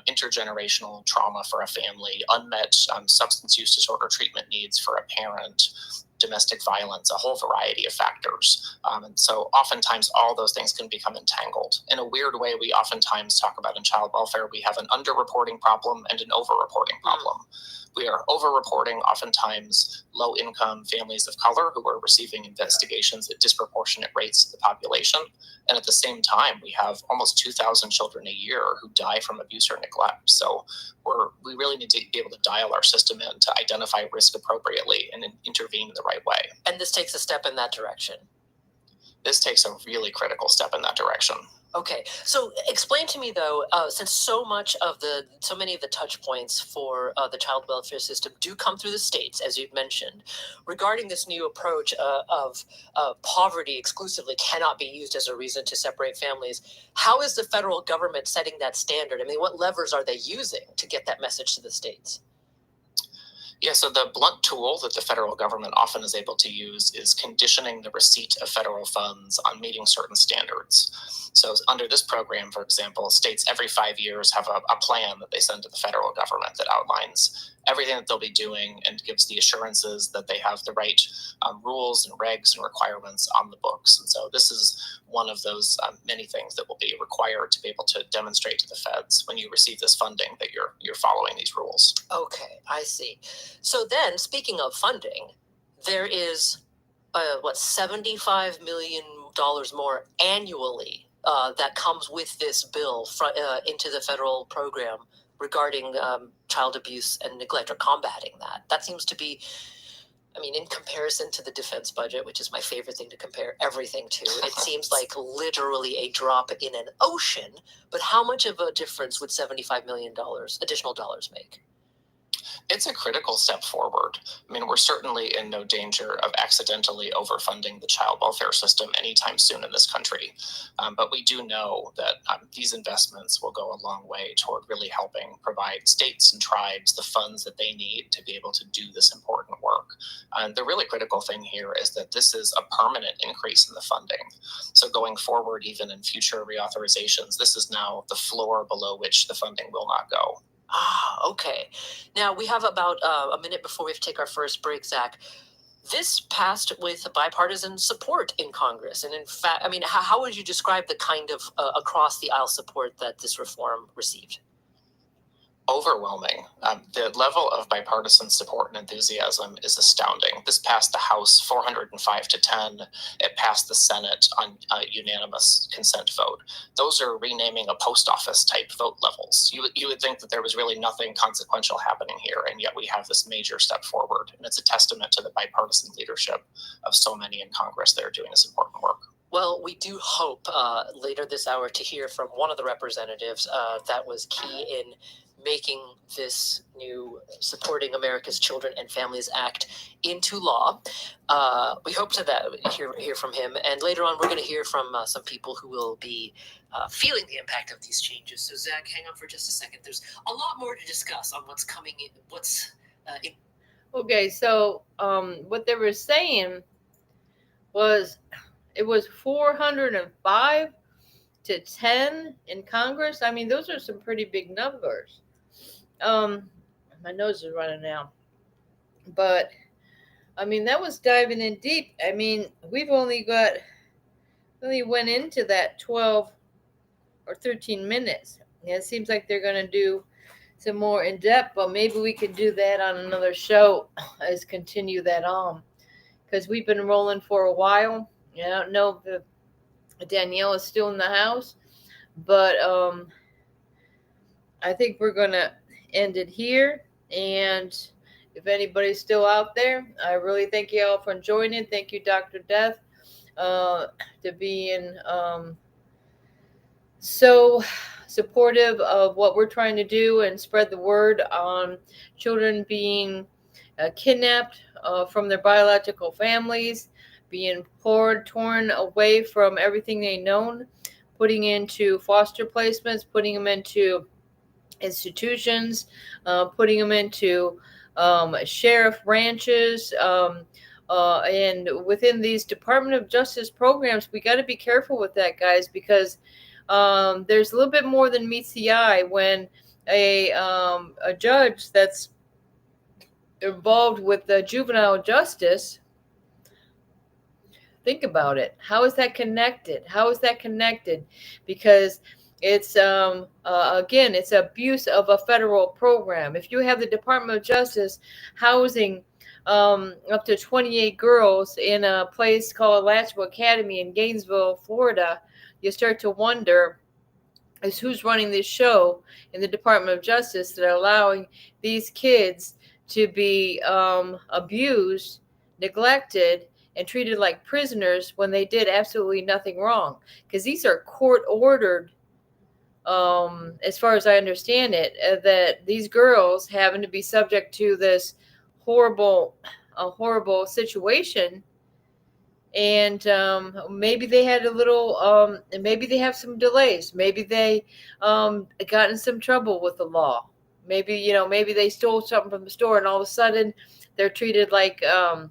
intergenerational trauma for a family, unmet substance use disorder treatment needs for a parent, domestic violence, a whole variety of factors. And so oftentimes all those things can become entangled. In a weird way, we oftentimes talk about in child welfare, we have an underreporting problem and an overreporting problem. We are overreporting oftentimes low-income families of color who are receiving investigations at disproportionate rates to the population. And at the same time, we have almost 2,000 children a year who die from abuse or neglect. So we really need to be able to dial our system in to identify risk appropriately and intervene in the right way. And this takes a step in that direction. This takes a really critical step in that direction. Okay, so explain to me though, since so many of the touch points for the child welfare system do come through the states, as you've mentioned, regarding this new approach of poverty exclusively cannot be used as a reason to separate families. How is the federal government setting that standard? I mean, what levers are they using to get that message to the states? Yeah, so the blunt tool that the federal government often is able to use is conditioning the receipt of federal funds on meeting certain standards. So under this program, for example, states every 5 years have a plan that they send to the federal government that outlines everything that they'll be doing and gives the assurances that they have the right rules and regs and requirements on the books. And so this is one of those many things that will be required to be able to demonstrate to the feds when you receive this funding that you're following these rules. Okay, I see. So then, speaking of funding, there is $75 million more annually that comes with this bill into the federal program regarding child abuse and neglect, or combating that. That seems to be, I mean, in comparison to the defense budget, which is my favorite thing to compare everything to, it seems like literally a drop in an ocean. But how much of a difference would $75 million additional dollars make? It's a critical step forward. I mean, we're certainly in no danger of accidentally overfunding the child welfare system anytime soon in this country. But we do know that these investments will go a long way toward really helping provide states and tribes the funds that they need to be able to do this important work. And the really critical thing here is that this is a permanent increase in the funding. So going forward, even in future reauthorizations, this is now the floor below which the funding will not go. Ah, okay. Now we have about a minute before we have to take our first break, Zach. This passed with bipartisan support in Congress. And in fact, I mean, how would you describe the kind of across the aisle support that this reform received? Overwhelming. The level of bipartisan support and enthusiasm is astounding. This passed the House 405 to 10. It passed the Senate on a unanimous consent vote. Those are renaming a post office type vote levels. You would think that there was really nothing consequential happening here, and yet we have this major step forward. And it's a testament to the bipartisan leadership of so many in Congress that are doing this important work. Well, we do hope later this hour to hear from one of the representatives that was key in making this new Supporting America's Children and Families Act into law. We hope to hear from him. And later on, we're going to hear from some people who will be feeling the impact of these changes. So, Zach, hang on for just a second. There's a lot more to discuss on what's coming in. Okay, so what they were saying was it was 405 to 10 in Congress. I mean, those are some pretty big numbers. My nose is running now. But, I mean, that was diving in deep. I mean, we've only went into that 12 or 13 minutes. Yeah, it seems like they're going to do some more in depth, but maybe we could do that on another show as continue that on. Because we've been rolling for a while. I don't know if Danielle is still in the house, but I think we're going to end it here. And if anybody's still out there, I really thank you all for joining. Thank you, Dr. Death, to being so supportive of what we're trying to do and spread the word on children being kidnapped from their biological families, being torn away from everything they known, putting into foster placements, putting them into institutions, putting them into sheriff ranches, and within these Department of Justice programs. We got to be careful with that, guys, because there's a little bit more than meets the eye when a judge that's involved with the juvenile justice. Think about it. How is that connected? Because it's again, it's abuse of a federal program. If you have the Department of Justice housing up to 28 girls in a place called Latchville Academy in Gainesville, Florida, you start to wonder is who's running this show in the Department of Justice that are allowing these kids to be abused, neglected, and treated like prisoners when they did absolutely nothing wrong. Because these are court-ordered, as far as I understand it, that these girls having to be subject to this horrible situation. And maybe they had a little, maybe they have some delays. Maybe they got in some trouble with the law. Maybe they stole something from the store, and all of a sudden they're treated like a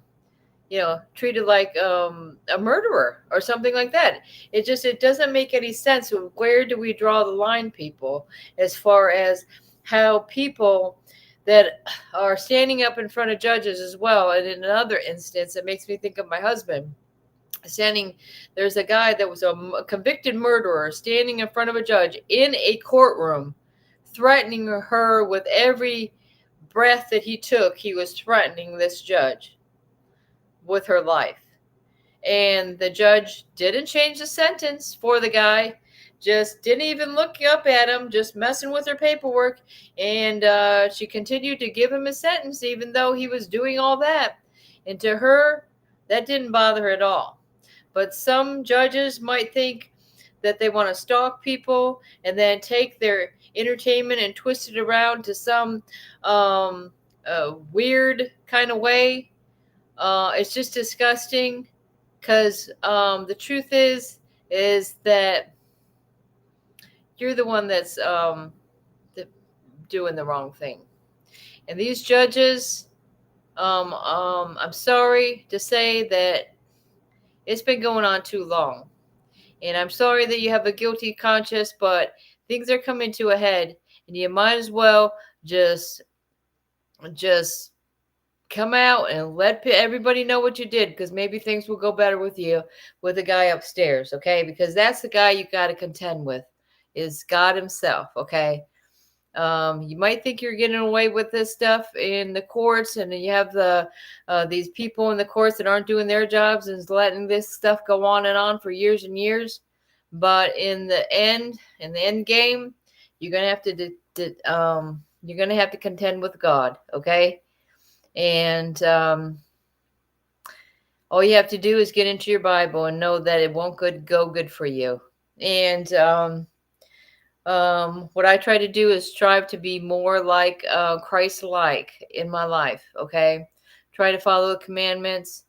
murderer or something like that. It doesn't make any sense. Where do we draw the line, people, as far as how people that are standing up in front of judges as well? And in another instance, it makes me think of my husband. There's a guy that was a convicted murderer standing in front of a judge in a courtroom, threatening her with every breath that he took. He was threatening this judge with her life. And the judge didn't change the sentence for the guy, just didn't even look up at him, just messing with her paperwork. And she continued to give him a sentence, even though he was doing all that. And to her, that didn't bother her at all. But some judges might think that they want to stalk people and then take their entertainment and twist it around to some weird kind of way. It's just disgusting, because the truth is that you're the one that's doing the wrong thing. And these judges, I'm sorry to say that it's been going on too long. And I'm sorry that you have a guilty conscience, but things are coming to a head, and you might as well just come out and let everybody know what you did, because maybe things will go better with you, with the guy upstairs, okay? Because that's the guy you got to contend with, is God himself, okay? You might think you're getting away with this stuff in the courts, and you have these people in the courts that aren't doing their jobs and letting this stuff go on and on for years and years. But in the end game, you're gonna have to contend with God, okay? And all you have to do is get into your Bible and know that it won't go good for you. And what I try to do is strive to be more like Christ-like in my life. Okay, try to follow the commandments,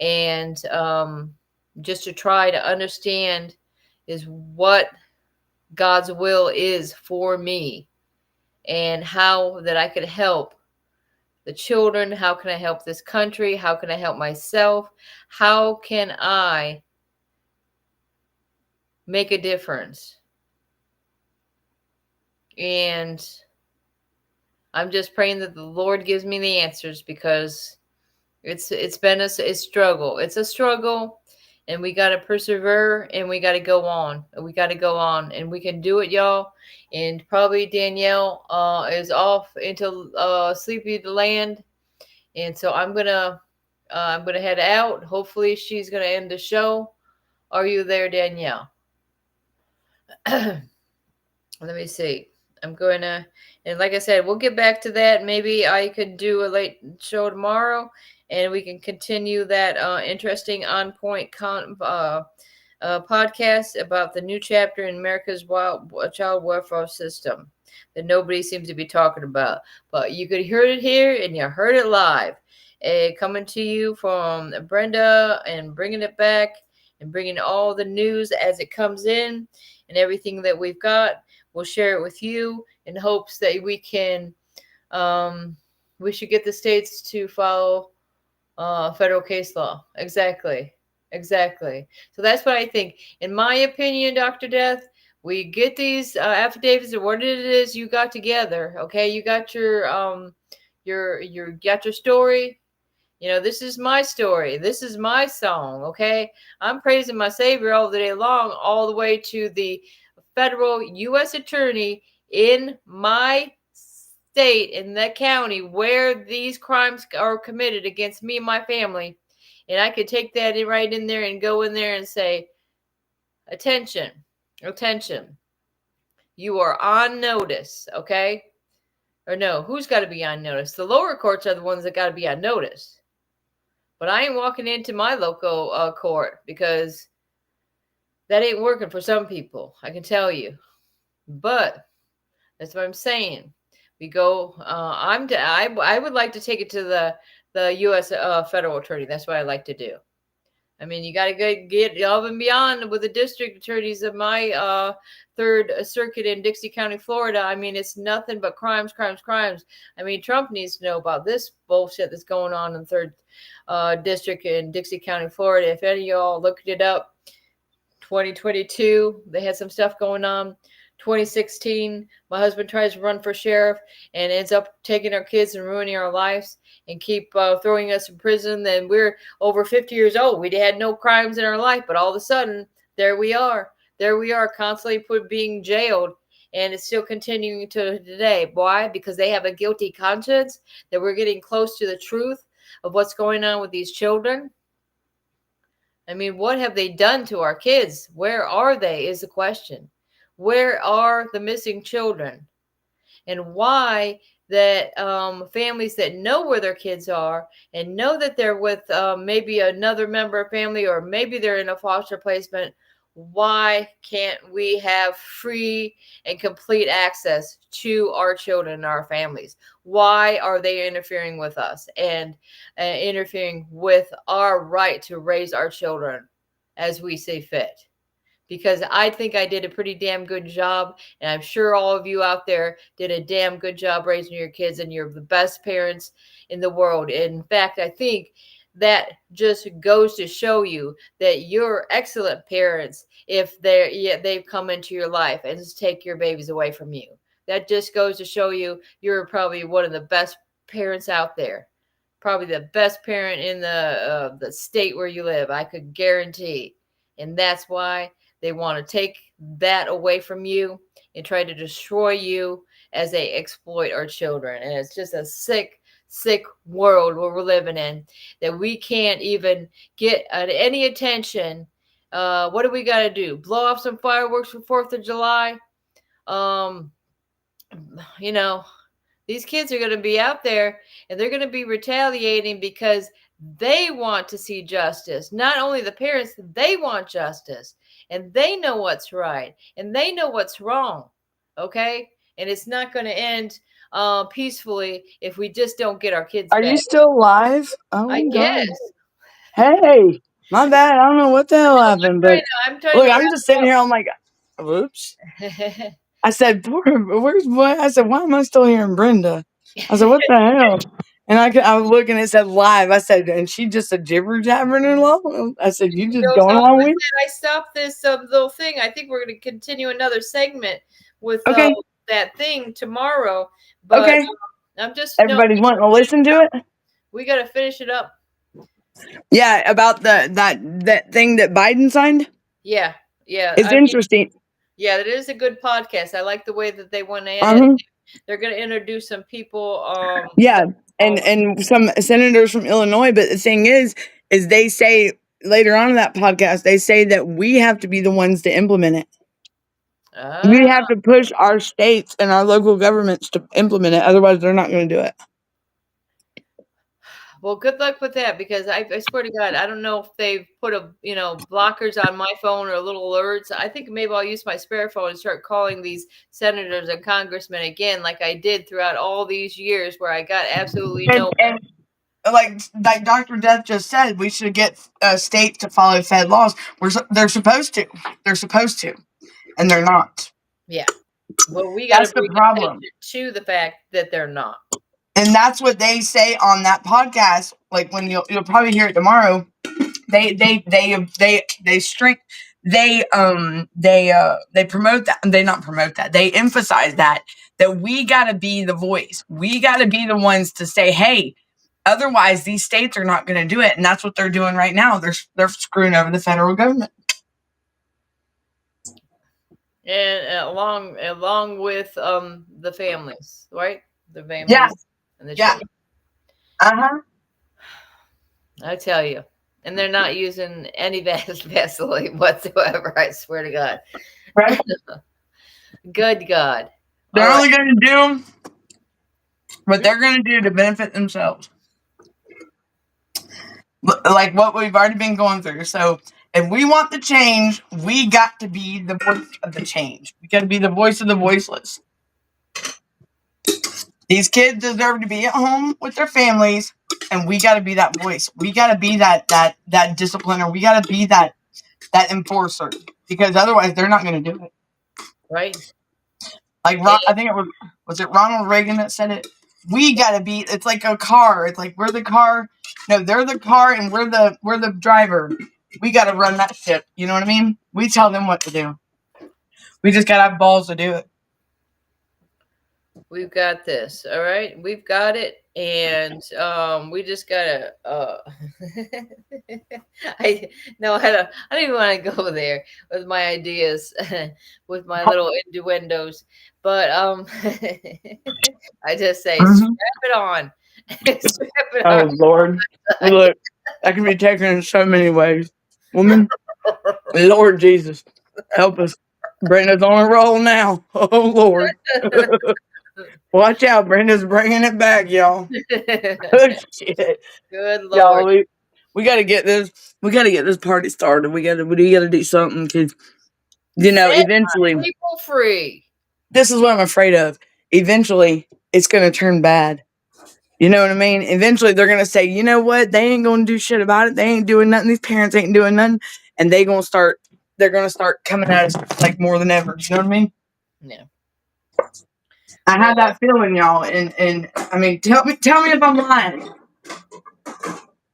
and just to try to understand is what God's will is for me, and how that I could help the children. How can I help this country? How can I help myself? How can I make a difference? And I'm just praying that the Lord gives me the answers, because it's been a struggle. It's a struggle, and we got to persevere, and we got to go on. We got to go on, and we can do it, y'all. And probably Danielle is off into sleepy land, and so I'm gonna head out. Hopefully, she's gonna end the show. Are you there, Danielle? Let me see. I'm going to, and like I said, we'll get back to that. Maybe I could do a late show tomorrow, and we can continue that interesting on point podcast about the new chapter in America's child welfare system that nobody seems to be talking about. But you could hear it here, and you heard it live. Coming to you from Brenda, and bringing it back, and bringing all the news as it comes in, and everything that we've got. We'll share it with you in hopes that we can, we should get the states to follow federal case law. Exactly. So that's what I think. In my opinion, Dr. Death, we get these affidavits or what it is you got together. Okay, you got your got your story. You know, this is my story. This is my song. Okay, I'm praising my Savior all the day long, all the way to the federal U.S. attorney in my state, in that county where these crimes are committed against me and my family. And I could take that right in there and go in there and say, attention, you are on notice. Okay, or no, who's got to be on notice? The lower courts are the ones that got to be on notice. But I ain't walking into my local court, because that ain't working for some people, I can tell you. But that's what I'm saying. We go. I would like to take it to the U.S. Federal attorney. That's what I like to do. I mean, you got to get above and beyond with the district attorneys of my Third Circuit in Dixie County, Florida. I mean, it's nothing but crimes. I mean, Trump needs to know about this bullshit that's going on in Third District in Dixie County, Florida. If any of y'all looked it up, 2022, they had some stuff going on. 2016, my husband tries to run for sheriff and ends up taking our kids and ruining our lives and keep throwing us in prison. Then we're over 50 years old. We had no crimes in our life, but all of a sudden, there we are, constantly being jailed, and it's still continuing to today. Why? Because they have a guilty conscience, that we're getting close to the truth of what's going on with these children. I mean, what have they done to our kids? Where are they is the question. Where are the missing children? And why that families that know where their kids are and know that they're with maybe another member of family, or maybe they're in a foster placement, why can't we have free and complete access to our children and our families? Why are they interfering with us and interfering with our right to raise our children as we see fit? Because I think I did a pretty damn good job, and I'm sure all of you out there did a damn good job raising your kids, and you're the best parents in the world. In fact, I think that just goes to show you that you're excellent parents if they've come into your life and just take your babies away from you. That just goes to show you you're probably one of the best parents out there. Probably the best parent in the state where you live, I could guarantee. And that's why they want to take that away from you and try to destroy you as they exploit our children. And it's just a sick world where we're living in, that we can't even get any attention. What do we got to do? Blow off some fireworks for 4th of July? You know, these kids are going to be out there, and they're going to be retaliating because They want to see justice. Not only the parents, they want justice. And they know what's right. And they know what's wrong. Okay? And it's not going to end peacefully if we just don't get our kids Are back. you still live? Oh I my guess. God. Hey, my bad. I don't know what the hell happened, but I'm trying look, to I'm just sitting here. I'm like, whoops. I said, where's boy? I said, why am I still hearing Brenda? I said, what the hell? And I was looking, it said live. I said, and she just a jibber jabbering along. I said, you just going along with? I stopped this little thing. I think we're going to continue another segment with Okay. that thing tomorrow. But Okay. I'm just Everybody's wanting to listen to it. We got to finish it up. Yeah, about that thing that Biden signed. Yeah, It's interesting. Yeah, that is a good podcast. I like the way that they went in. Uh-huh. They're going to introduce some people. Yeah, and some senators from Illinois. But the thing is they say later on in that podcast, they say that we have to be the ones to implement it. We have to push our states and our local governments to implement it. Otherwise, they're not going to do it. Well, good luck with that, because I swear to God, I don't know if they've put blockers on my phone or little alerts. I think maybe I'll use my spare phone and start calling these senators and congressmen again, like I did throughout all these years, where I got absolutely no. And like Dr. Death just said, we should get states to follow Fed laws. They're supposed to. They're supposed to, and they're not. Yeah. Well, we got to bring attention to the fact that they're not. And that's what they say on that podcast. Like when you'll probably hear it tomorrow. They promote that. They not promote that. They emphasize that we got to be the voice. We got to be the ones to say, hey, otherwise these states are not going to do it. And that's what they're doing right now. They're screwing over the federal government. And along with the families, right? The families. Yeah. And the children. I tell you. And they're not using any Vaseline whatsoever. I swear to God. Right. Good God. They're only going to do what they're going to do to benefit themselves. Like what we've already been going through. So if we want the change, we got to be the voice of the change. We got to be the voice of the voiceless. These kids deserve to be at home with their families, and we got to be that voice. We got to be that discipliner. We got to be that enforcer, because otherwise they're not going to do it. Right. Like I think it was it Ronald Reagan that said it. We got to be. It's like a car. It's like we're the car. No, they're the car, and we're the driver. We got to run that ship. You know what I mean? We tell them what to do. We just got to have balls to do it. We've got this. All right. We've got it. And we just gotta I don't even want to go there with my ideas, with my little innuendos. But I just say strap it on. Strap it on. Oh Lord. Look, that can be taken in so many ways. Woman, Lord Jesus, help us. Brenda's on a roll now. Oh Lord. Watch out, Brenda's bringing it back, y'all. Good shit. Good Lord. Y'all, we gotta get this. We gotta get this party started. We gotta do something, because eventually people free. This is what I'm afraid of. Eventually, it's gonna turn bad. You know what I mean? Eventually, they're gonna say, you know what? They ain't gonna do shit about it. They ain't doing nothing. These parents ain't doing nothing, and they're gonna start coming at us like more than ever. You know what I mean? Yeah. I have that feeling, y'all, and I mean, tell me if I'm lying.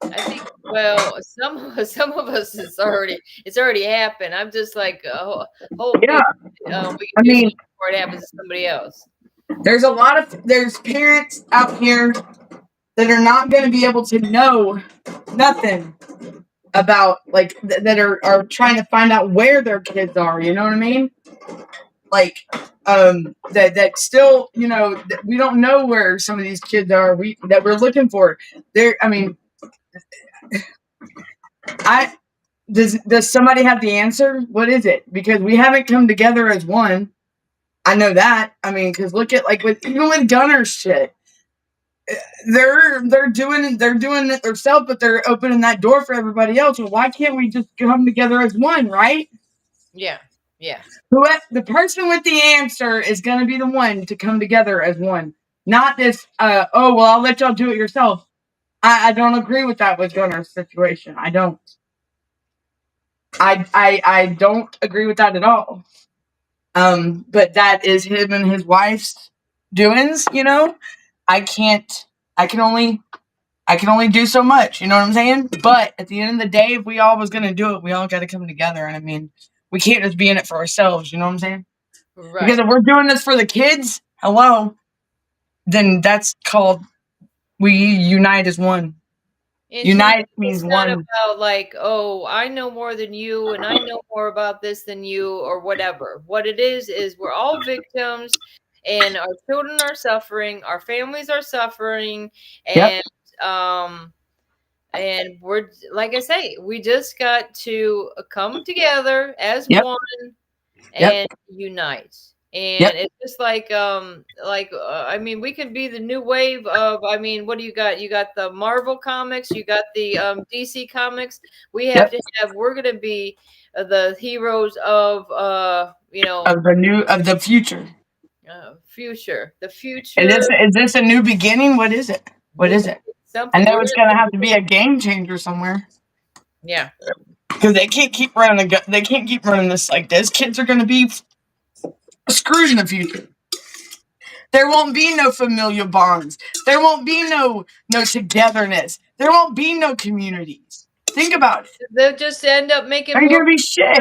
I think, well, some of us it's already happened. I'm just like, Yeah. we can do something before it happens to somebody else. There's parents out here that are not going to be able to know nothing about, like, that are trying to find out where their kids are. You know what I mean? Like, that still, we don't know where some of these kids are. That we're looking for. Does somebody have the answer? What is it? Because we haven't come together as one. I know that. I mean, because look at, like, even with Gunner's shit. they're doing it themselves, but they're opening that door for everybody else. Well, why can't we just come together as one, right? Yeah. Yeah. The person with the answer is going to be the one to come together as one, not this. Oh well, I'll let y'all do it yourself. I don't agree with that with Gunner's situation. I don't. I don't agree with that at all. But that is him and his wife's doings. I can only do so much. You know what I'm saying? But at the end of the day, if we all was gonna do it, we all got to come together. And I mean, we can't just be in it for ourselves. You know what I'm saying? Right. Because if we're doing this for the kids, then that's called we unite as one. And Unite it's means not one. about like, oh, I know more than you and I know more about this than you or whatever. What it is we're all victims and our children are suffering, our families are suffering, Yep. and we're, like I say, we just got to come together as Yep. one Yep. and unite. And Yep. it's just like I mean, we could be the new wave of, I mean, what do you got? You got the Marvel comics, you got the DC comics. We have Yep. we're gonna be the heroes of Of the future. The future. Is this a new beginning? What is it? What is it? I know it's gonna have to be a game changer somewhere. Yeah. Because they can't keep running they can't keep running this like this. Kids are gonna be screwed in the future. There won't be no familial bonds. There won't be no togetherness. There won't be no communities. Think about it. They'll just end up making Ain't gonna be shit.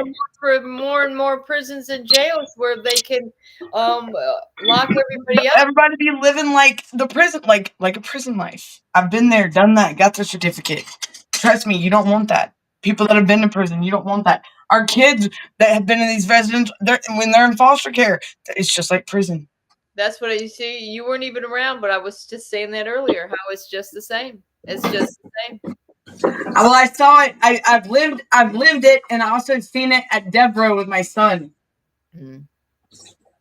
more and more prisons and jails where they can lock everybody up. Everybody be living like the prison, like a prison life. I've been there, done that, got the certificate. Trust me, you don't want that. People that have been to prison, you don't want that. Our kids that have been in these residents, when they're in foster care, it's just like prison. That's what you see. You weren't even around, but I was just saying that earlier. How it's just the same. It's just the same. Well, I saw it. I've lived it, and I also seen it at Devereaux with my son. Mm.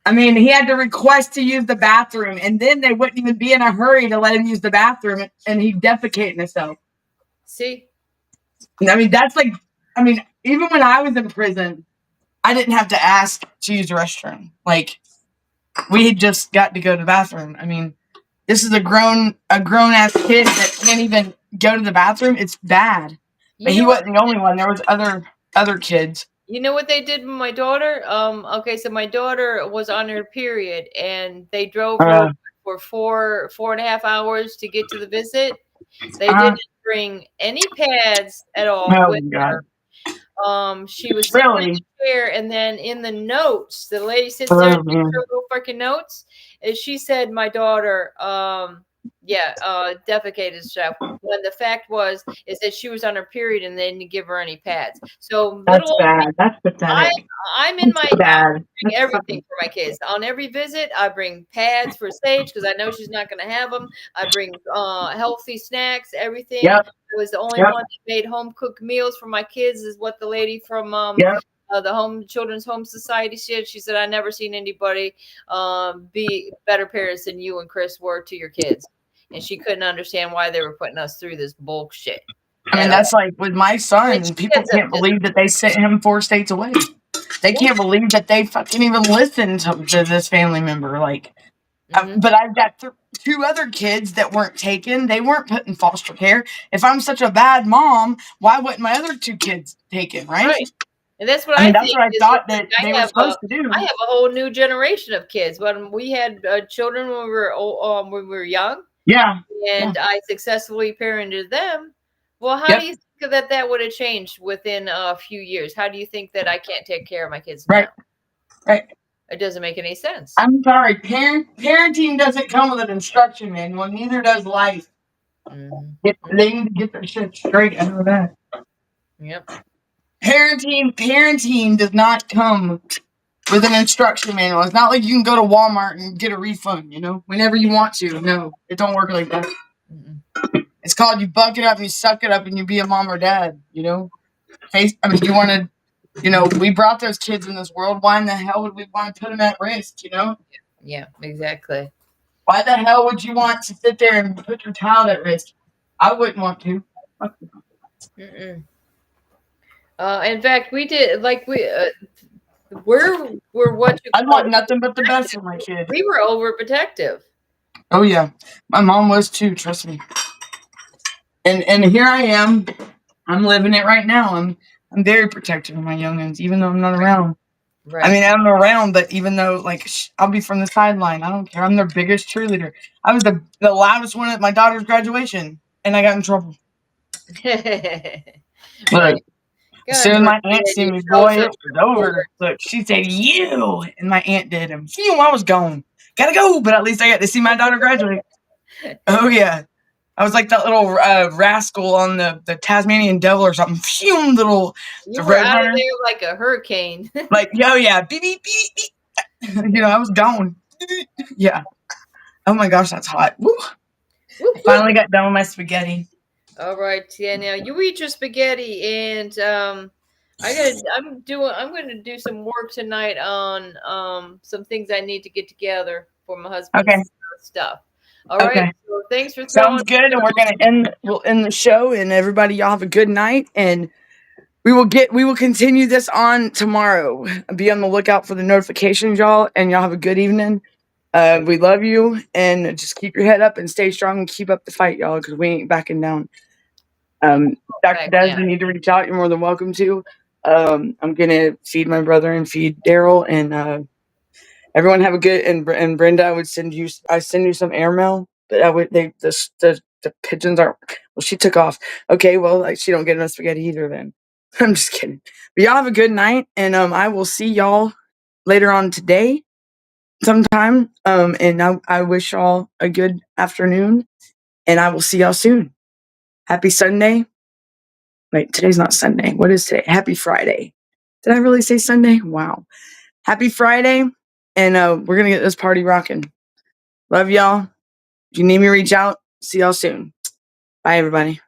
I mean, he had to request to use the bathroom, and then they wouldn't even be in a hurry to let him use the bathroom, and he'd defecate in himself. See? I mean, even when I was in prison, I didn't have to ask to use the restroom. Like, we had just got to go to the bathroom. I mean, this is a grown ass kid that can't even go to the bathroom. It's bad. But he wasn't the only one. There was other kids. You know what they did with my daughter? Okay, so my daughter was on her period, and they drove her for 4.5 hours to get to the visit. They didn't bring any pads at all with her. She was sitting in the chair, and then in the notes, the lady sits there and takes her little freaking notes, and she said, "My daughter, defecated stuff." When the fact is that she was on her period, and they didn't give her any pads. So that's bad. That's pathetic. I'm in my bad. Everything for my kids. On every visit, I bring pads for Sage because I know she's not going to have them. I bring healthy snacks, everything. Yep. I was the only one that made home cooked meals for my kids, is what the lady from the Children's Home Society said. She said, "I never seen anybody be better parents than you and Chris were to your kids." And she couldn't understand why they were putting us through this bullshit. I mean, that's like with my son. People can't believe that they sent him 4 states away. They can't believe that they fucking even listened to this family member. Like, but I've got 2 other kids that weren't taken. They weren't put in foster care. If I'm such a bad mom, why wouldn't my other 2 kids taken? Right. And that's what that's what I thought that they were supposed to do. I have a whole new generation of kids. When we had children when we were young, and I successfully parented them. Well, how do you think that would have changed within a few years? How do you think that I can't take care of my kids now? Right. It doesn't make any sense. I'm sorry. Parenting doesn't come with an instruction manual. Neither does life. They need to get their shit straight out of that. Yep. Parenting does not come with an instruction manual. It's not like you can go to Walmart and get a refund, whenever you want to. No, it don't work like that. It's called you buck it up and you suck it up and you be a mom or dad, you want to, we brought those kids in this world. Why in the hell would we want to put them at risk, Yeah, exactly. Why the hell would you want to sit there and put your child at risk? I wouldn't want to. Mm-mm. In fact, we did we're what you I call want nothing but the best for my kid. we were overprotective. Oh yeah, my mom was too. Trust me. And here I am. I'm living it right now. I'm very protective of my youngins, even though I'm not around. Right. I mean, I'm around, but even though I'll be from the sideline, I don't care. I'm their biggest cheerleader. I was the loudest one at my daughter's graduation, and I got in trouble. Look, as soon as my aunt seen me, boy, it was over. Look, she said, "You," and my aunt did him. Phew, I was gone. Gotta go, but at least I got to see my daughter graduate. Oh yeah, I was like that little rascal on the Tasmanian Devil or something. Phew, little you were out of there like a hurricane. Like, yo, yeah, beep, beep, beep, beep. You know, I was gone. Yeah. Oh my gosh, that's hot. Woo. I finally got done with my spaghetti. All right, yeah. Now you eat your spaghetti, and I'm going to do some work tonight on some things I need to get together for my husband's stuff. All right. So thanks for Sounds good, and we'll end the show, and everybody, y'all have a good night, and we will continue this on tomorrow. Be on the lookout for the notifications, y'all, and y'all have a good evening. We love you, and just keep your head up and stay strong and keep up the fight, y'all, because we ain't backing down. Dr. Des, you need to reach out. You're more than welcome to. I'm gonna feed my brother and feed Daryl, and everyone have a good. And Brenda, I send you some airmail, but the pigeons aren't. Well, she took off. Okay, well, she don't get enough spaghetti either. Then I'm just kidding. But y'all have a good night, and I will see y'all later on today, sometime. And I wish y'all a good afternoon, and I will see y'all soon. Happy Sunday. Wait, today's not Sunday. What is today? Happy Friday. Did I really say Sunday? Wow. Happy Friday. And we're going to get this party rocking. Love y'all. If you need me, reach out. See y'all soon. Bye, everybody.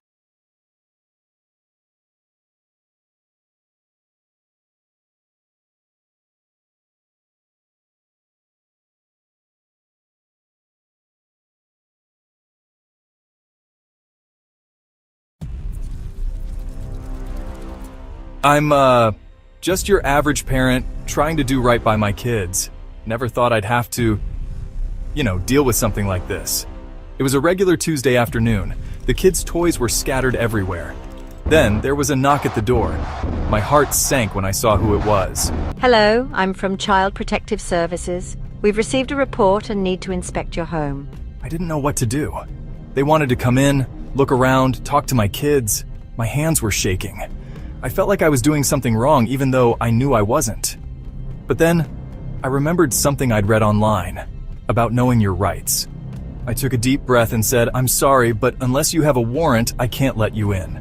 I'm just your average parent trying to do right by my kids. Never thought I'd have to, deal with something like this. It was a regular Tuesday afternoon. The kids' toys were scattered everywhere. Then there was a knock at the door. My heart sank when I saw who it was. Hello, I'm from Child Protective Services. We've received a report and need to inspect your home. I didn't know what to do. They wanted to come in, look around, talk to my kids. My hands were shaking. I felt like I was doing something wrong even though I knew I wasn't. But then, I remembered something I'd read online about knowing your rights. I took a deep breath and said, "I'm sorry, but unless you have a warrant, I can't let you in."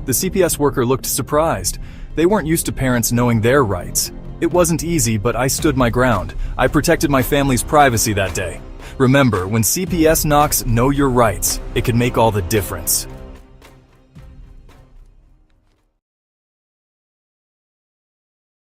The CPS worker looked surprised. They weren't used to parents knowing their rights. It wasn't easy, but I stood my ground. I protected my family's privacy that day. Remember, when CPS knocks, know your rights. It can make all the difference.